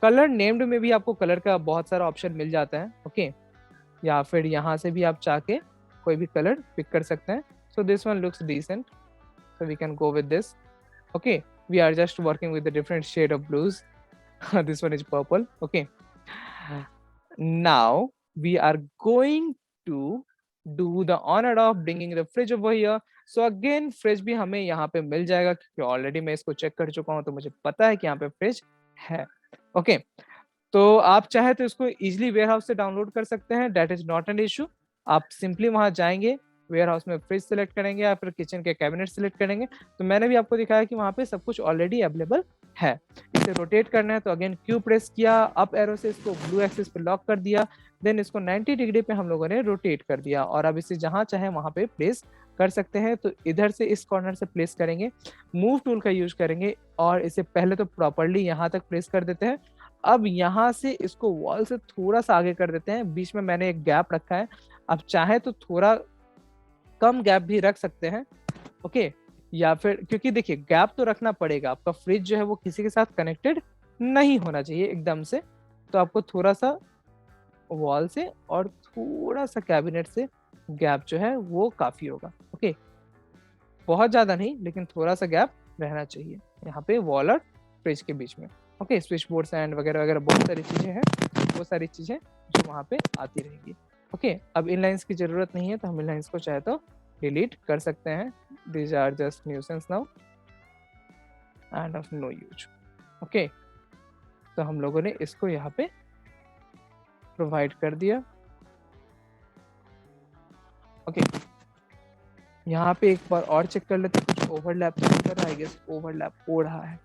कलर नेम्ड में भी आपको कलर का बहुत सारा ऑप्शन मिल जाता है, ओके। या फिर यहाँ से भी आप चाह के कोई भी कलर पिक कर सकते हैं। So this one looks decent, so we can go with this, okay। We are just working with the different shade of blues. This one is purple, okay। Now we are going to do the honor of bringing the fridge over here। So again fridge भी हमें यहाँ पे मिल जाएगा, क्योंकि already मैं इसको check कर चुका हूँ तो मुझे पता है कि यहाँ पे फ्रिज है, ओके। तो आप चाहे तो इसको इजिली वेयर हाउस से डाउनलोड कर सकते हैं, that is not an issue. आप सिंपली वहां जाएंगे, वेयर हाउस में फ्रिज सेलेक्ट करेंगे या फिर किचन के कैबिनेट सेलेक्ट करेंगे, तो मैंने भी आपको दिखाया कि वहां पे सब कुछ ऑलरेडी अवेलेबल है। इसे रोटेट करना है तो अगेन क्यू प्रेस किया, अप एरो से इसको ब्लू एक्सिस पे लॉक कर दिया, देन इसको 90 डिग्री पे हम लोगों ने रोटेट कर दिया, और अब इसे जहां चाहे वहां पे प्लेस कर सकते हैं। तो इधर से इस कॉर्नर से प्लेस करेंगे, मूव टूल का यूज करेंगे और इसे पहले तो प्रॉपरली यहाँ तक प्लेस कर देते हैं। अब यहाँ से इसको वॉल से थोड़ा सा आगे कर देते हैं, बीच में मैंने एक गैप रखा है, आप चाहे तो थोड़ा कम गैप भी रख सकते हैं, ओके। या फिर क्योंकि देखिए गैप तो रखना पड़ेगा, आपका फ्रिज जो है वो किसी के साथ कनेक्टेड नहीं होना चाहिए एकदम से, तो आपको थोड़ा सा वॉल से और थोड़ा सा कैबिनेट से गैप जो है वो काफी होगा, ओके। बहुत ज्यादा नहीं लेकिन थोड़ा सा गैप रहना चाहिए यहाँ पे वॉल और फ्रिज के बीच में, ओके। स्विच बोर्ड एंड वगैरह वगैरह बहुत सारी चीजें हैं, वो सारी चीजें जो वहाँ पे आती रहेगी, ओके। अब इन लाइंस की जरूरत नहीं है तो हम इन लाइंस को चाहे तो डिलीट कर सकते हैं, these are just nuisance now and of no use, okay. तो हम लोगों ने इसको यहाँ पे प्रोवाइड कर दिया, ओके। यहाँ पे एक बार और चेक कर लेते हैं, कुछ ओवरलैप तो नहीं कर रहा है, गेस ओवरलैप हो रहा है।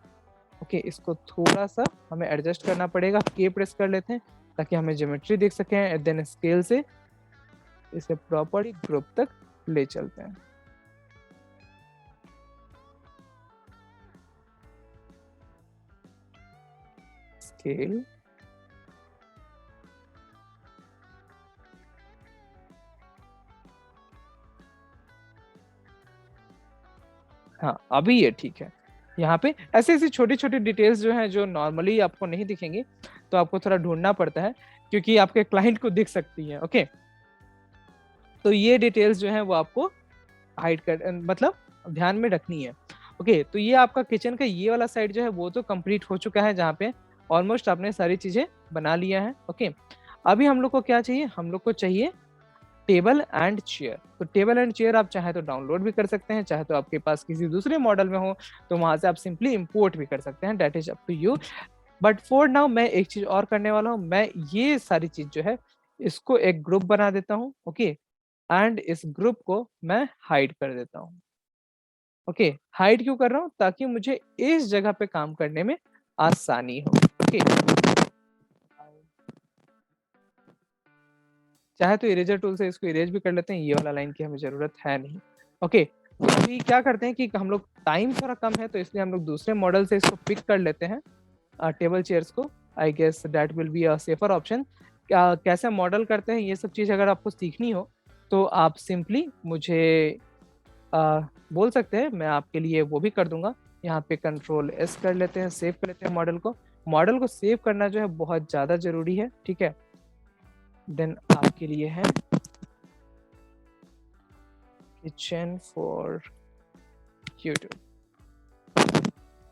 ओके, इसको थोड़ा सा हमें एडजस्ट करना पड़ेगा, के प्रेस कर लेते हैं ताकि हमें ज्योमेट्री देख सकें, देन स्केल से इसे प्रॉपर्ली ग्रुप तक ले चलते हैं। स्केल, हाँ अभी ये ठीक है। यहाँ पे ऐसे ऐसी छोटी छोटी डिटेल्स जो हैं जो नॉर्मली आपको नहीं दिखेंगी, तो आपको थोड़ा ढूंढना पड़ता है क्योंकि आपके क्लाइंट को दिख सकती है। ओके, तो ये डिटेल्स जो है वो आपको हाइड कर मतलब ध्यान में रखनी है। ओके, तो ये आपका किचन का ये वाला साइड जो है वो तो कंप्लीट हो चुका है, जहाँ पे ऑलमोस्ट आपने सारी चीजें बना लिया है। ओके, अभी हम लोग को क्या चाहिए, हम लोग को चाहिए टेबल एंड चेयर। तो टेबल एंड चेयर आप चाहे तो डाउनलोड भी कर सकते हैं, चाहे तो आपके पास किसी दूसरे मॉडल में हो तो वहां से आप सिंपली इंपोर्ट भी कर सकते हैं, that is up to you. But for now मैं एक चीज और करने वाला हूँ, मैं ये सारी चीज जो है इसको एक ग्रुप बना देता हूँ। ओके, एंड इस ग्रुप को मैं हाइड कर देता हूँ। ओके, हाइड क्यों कर रहा हूँ, ताकि मुझे इस जगह पे काम करने में आसानी हो। ओके, चाहे तो इरेजर टूल से इसको इरेज भी कर लेते हैं, ये वाला लाइन की हमें जरूरत है नहीं। ओके, तो अभी क्या करते हैं कि हम लोग टाइम थोड़ा कम है तो इसलिए हम लोग दूसरे मॉडल से इसको पिक कर लेते हैं, टेबल चेयर्स को। I guess that will be a safer option. कैसे मॉडल करते हैं ये सब चीज़ अगर आपको सीखनी हो तो आप सिंपली मुझे बोल सकते हैं, मैं आपके लिए वो भी कर दूंगा। यहाँ पे कंट्रोल एस कर लेते हैं, सेव कर लेते हैं मॉडल को। मॉडल को सेव करना जो है बहुत ज़्यादा जरूरी है, ठीक है। देन आपके लिए है किचन फॉर यूट्यूब,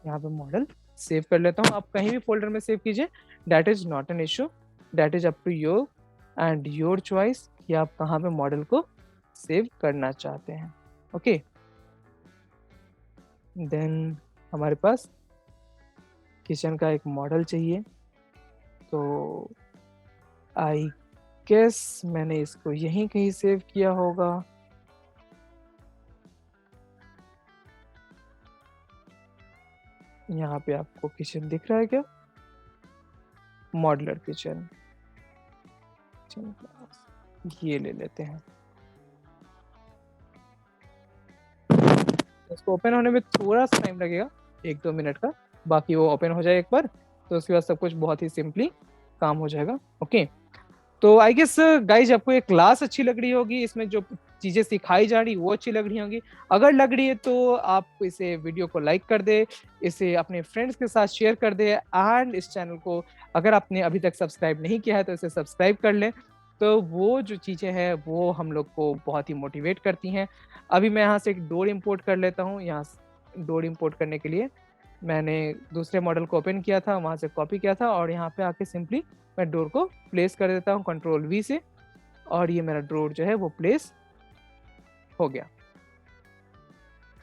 यहाँ पे मॉडल सेव कर लेता हूँ। आप कहीं भी फोल्डर में सेव कीजिए, that is not an issue, that is up to your and your choice कि आप कहाँ पे मॉडल को सेव करना चाहते हैं। ओके, देन हमारे पास किचन का एक मॉडल चाहिए, तो आई गेस मैंने इसको यहीं कहीं सेव किया होगा। यहाँ पे आपको किचन दिख रहा है क्या, मॉडलर किचन, ये ले लेते हैं। इसको ओपन होने में थोड़ा सा टाइम लगेगा, 1-2 मिनट का, बाकी वो ओपन हो जाए एक बार तो उसके बाद सब कुछ बहुत ही सिंपली काम हो जाएगा। ओके, तो आई गेस गाइज आपको ये क्लास अच्छी लग रही होगी, इसमें जो चीजें सिखाई जा रही वो अच्छी लग रही होंगी। अगर लग रही है तो आप इसे वीडियो को लाइक कर दे, इसे अपने फ्रेंड्स के साथ शेयर कर दे, एंड इस चैनल को अगर आपने अभी तक सब्सक्राइब नहीं किया है तो इसे सब्सक्राइब कर लें। तो वो जो चीज़ें हैं वो हम लोग को बहुत ही मोटिवेट करती हैं। अभी मैं यहाँ से एक डोर इंपोर्ट कर लेता हूँ। यहाँ डोर इंपोर्ट करने के लिए मैंने दूसरे मॉडल को ओपन किया था, वहाँ से कॉपी किया था और यहाँ पे आके सिंपली मैं डोर को प्लेस कर देता हूँ कंट्रोल वी से, और ये मेरा डोर जो है वो प्लेस हो गया।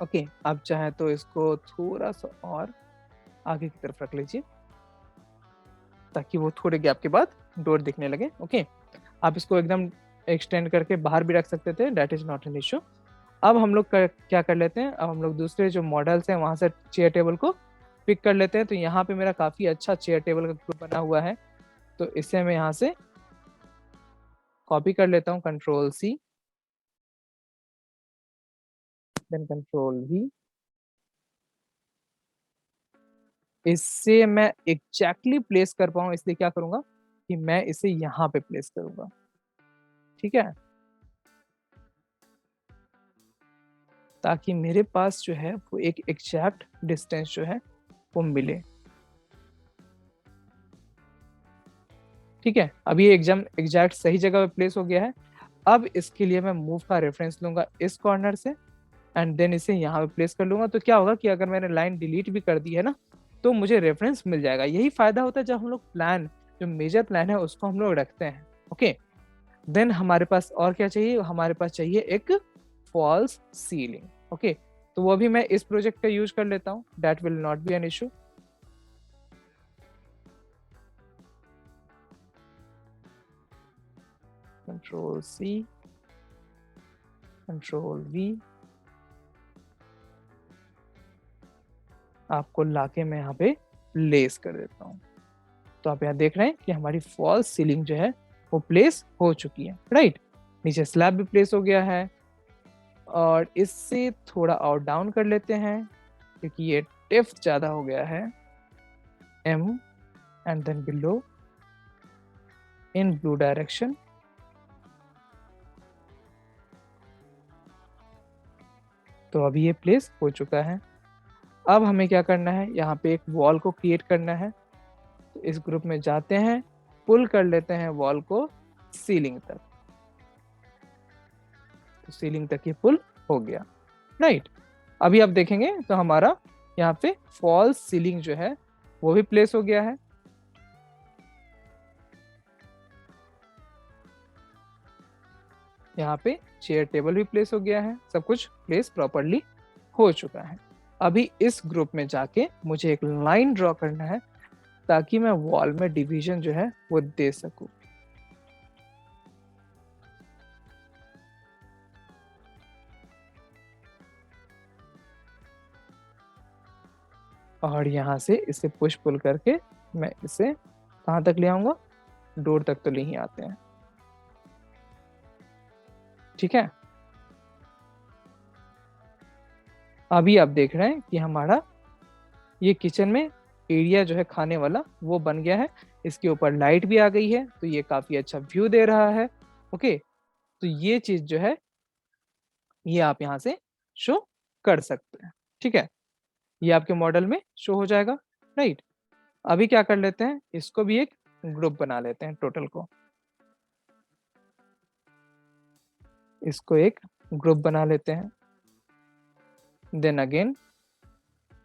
ओके, आप चाहें तो इसको थोड़ा सा और आगे की तरफ रख लीजिए ताकि वो थोड़े गैप के बाद डोर दिखने लगे। ओके, आप इसको एकदम एक्सटेंड करके बाहर भी रख सकते थे, that is not an issue. अब हम लोग क्या कर लेते हैं, अब हम लोग दूसरे जो मॉडल्स हैं वहाँ से चेयर टेबल को पिक कर लेते हैं। तो यहाँ पे मेरा काफ़ी अच्छा चेयर टेबल का ग्रुप बना हुआ है, तो इसे मैं यहाँ से कॉपी कर लेता हूँ, control C, then control V. इससे मैं एग्जैक्टली प्लेस कर पाऊँ इसलिए क्या करूँगा कि मैं इसे यहाँ पे प्लेस करूँगा, ठीक है, ताकि मेरे पास जो है वो एक एग्जैक्ट डिस्टेंस जो है वो मिले। ठीक है, अब ये एग्जाम एग्जैक्ट सही जगह पे प्लेस हो गया है। अब इसके लिए मैं मूव का रेफरेंस लूंगा इस कॉर्नर से, एंड देन इसे यहाँ पे प्लेस कर लूंगा। तो क्या होगा कि अगर मैंने लाइन डिलीट भी कर दी है ना तो मुझे रेफरेंस मिल जाएगा। यही फायदा होता है जब हम लोग प्लान, जो मेजर प्लान है उसको हम लोग रखते हैं। ओके, देन हमारे पास और क्या चाहिए, हमारे पास चाहिए एक फॉल्स सीलिंग। ओके, तो वो भी मैं इस प्रोजेक्ट का यूज कर लेता हूँ, that will not be an issue. Control C, control V, आपको लाके मैं यहाँ पे प्लेस कर देता हूँ। तो आप यहाँ देख रहे हैं कि हमारी फॉल्स सीलिंग जो है वो प्लेस हो चुकी है, राइट। नीचे स्लैब भी प्लेस हो गया है, और इससे थोड़ा और डाउन कर लेते हैं क्योंकि ये डेप्थ ज्यादा हो गया है। M and then below in blue direction। तो अभी ये प्लेस हो चुका है। अब हमें क्या करना है, यहाँ पे एक वॉल को क्रिएट करना है। तो इस ग्रुप में जाते हैं, पुल कर लेते हैं वॉल को सीलिंग तक। तो सीलिंग तक ये पुल हो गया, राइट। अभी आप देखेंगे तो हमारा यहाँ पे फॉल्स सीलिंग जो है वो भी प्लेस हो गया है। यहाँ पे चेयर टेबल भी प्लेस हो गया है, सब कुछ प्लेस प्रॉपरली हो चुका है। अभी इस ग्रुप में जाके मुझे एक लाइन ड्रॉ करना है ताकि मैं वॉल में डिवीजन जो है वो दे सकूं। और यहाँ से इसे पुश पुल करके मैं इसे कहाँ तक ले आऊंगा, डोर तक तो ले ही आते हैं, ठीक है। अभी आप देख रहे हैं कि हमारा ये किचन में एरिया जो है खाने वाला वो बन गया है। इसके ऊपर लाइट भी आ गई है, तो ये काफी अच्छा व्यू दे रहा है। ओके, तो ये चीज जो है ये आप यहाँ से शो कर सकते हैं, ठीक है। ये आपके मॉडल में शो हो जाएगा, राइट। अभी क्या कर लेते हैं, इसको भी एक ग्रुप बना लेते हैं, टोटल को इसको एक ग्रुप बना लेते हैं। देन अगेन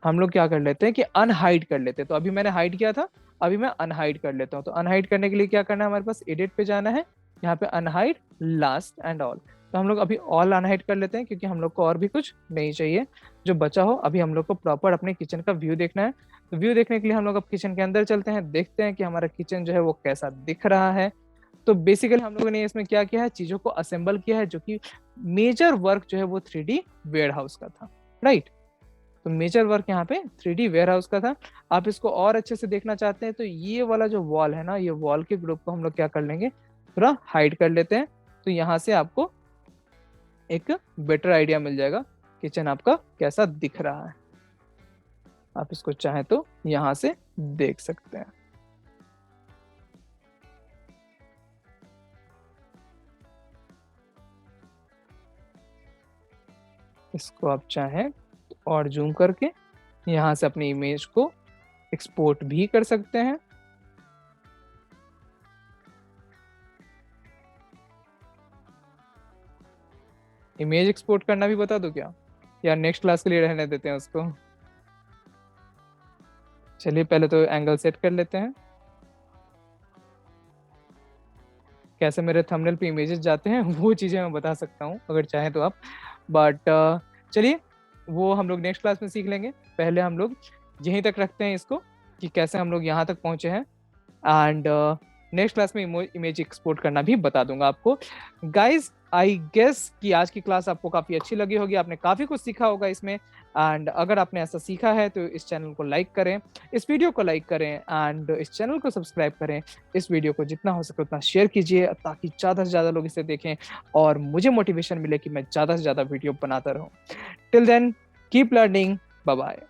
हम लोग क्या कर लेते हैं कि अनहाइड कर लेते हैं। तो अभी मैंने हाइड किया था, अभी मैं अनहाइड कर लेता हूँ। तो अनहाइड करने के लिए क्या करना है, हमारे पास एडिट पे जाना है, यहाँ पे अनहाइड लास्ट एंड ऑल। तो हम लोग अभी ऑल अनहाइड कर लेते हैं क्योंकि हम लोग को और भी कुछ नहीं चाहिए जो बचा हो। अभी हम लोग को प्रॉपर अपने किचन का व्यू देखना है। तो व्यू देखने के लिए हम लोग अब किचन के अंदर चलते हैं, देखते हैं कि हमारा किचन जो है वो कैसा दिख रहा है। तो बेसिकली हम लोगों ने इसमें क्या किया है, चीजों को असेंबल किया है, जो कि मेजर वर्क जो है वो 3D वेयर हाउस का था, राइट। तो मेजर वर्क यहाँ पे 3D वेयर हाउस का था। आप इसको और अच्छे से देखना चाहते हैं तो ये वाला जो वॉल है ना, ये वॉल के ग्रुप को हम लोग क्या कर लेंगे, थोड़ा हाइड कर लेते हैं। तो यहाँ से आपको एक बेटर आइडिया मिल जाएगा किचन आपका कैसा दिख रहा है। आप इसको चाहें तो यहाँ से देख सकते हैं। इसको आप चाहें तो और जूम करके यहाँ से अपनी इमेज को एक्सपोर्ट भी कर सकते हैं। इमेज एक्सपोर्ट करना भी बता दो क्या, या नेक्स्ट क्लास के लिए रहने देते हैं उसको। चलिए पहले तो एंगल सेट कर लेते हैं। कैसे मेरे थंबनेल पे इमेजेस जाते हैं वो चीज़ें मैं बता सकता हूँ अगर चाहें तो आप, बट चलिए वो हम लोग नेक्स्ट क्लास में सीख लेंगे। पहले हम लोग यहीं तक रखते हैं इसको कि कैसे हम लोग यहाँ तक पहुँचे हैं, एंड नेक्स्ट क्लास में इमेज एक्सपोर्ट करना भी बता दूंगा आपको। गाइज आई गेस कि आज की क्लास आपको काफ़ी अच्छी लगी होगी, आपने काफ़ी कुछ सीखा होगा इसमें। एंड अगर आपने ऐसा सीखा है तो इस चैनल को लाइक करें, इस वीडियो को लाइक करें, एंड इस चैनल को सब्सक्राइब करें। इस वीडियो को जितना हो सके उतना शेयर कीजिए ताकि ज़्यादा से ज़्यादा लोग इसे देखें और मुझे मोटिवेशन मिले कि मैं ज़्यादा से ज़्यादा वीडियो बनाता रहूँ। Till then keep learning, bye bye.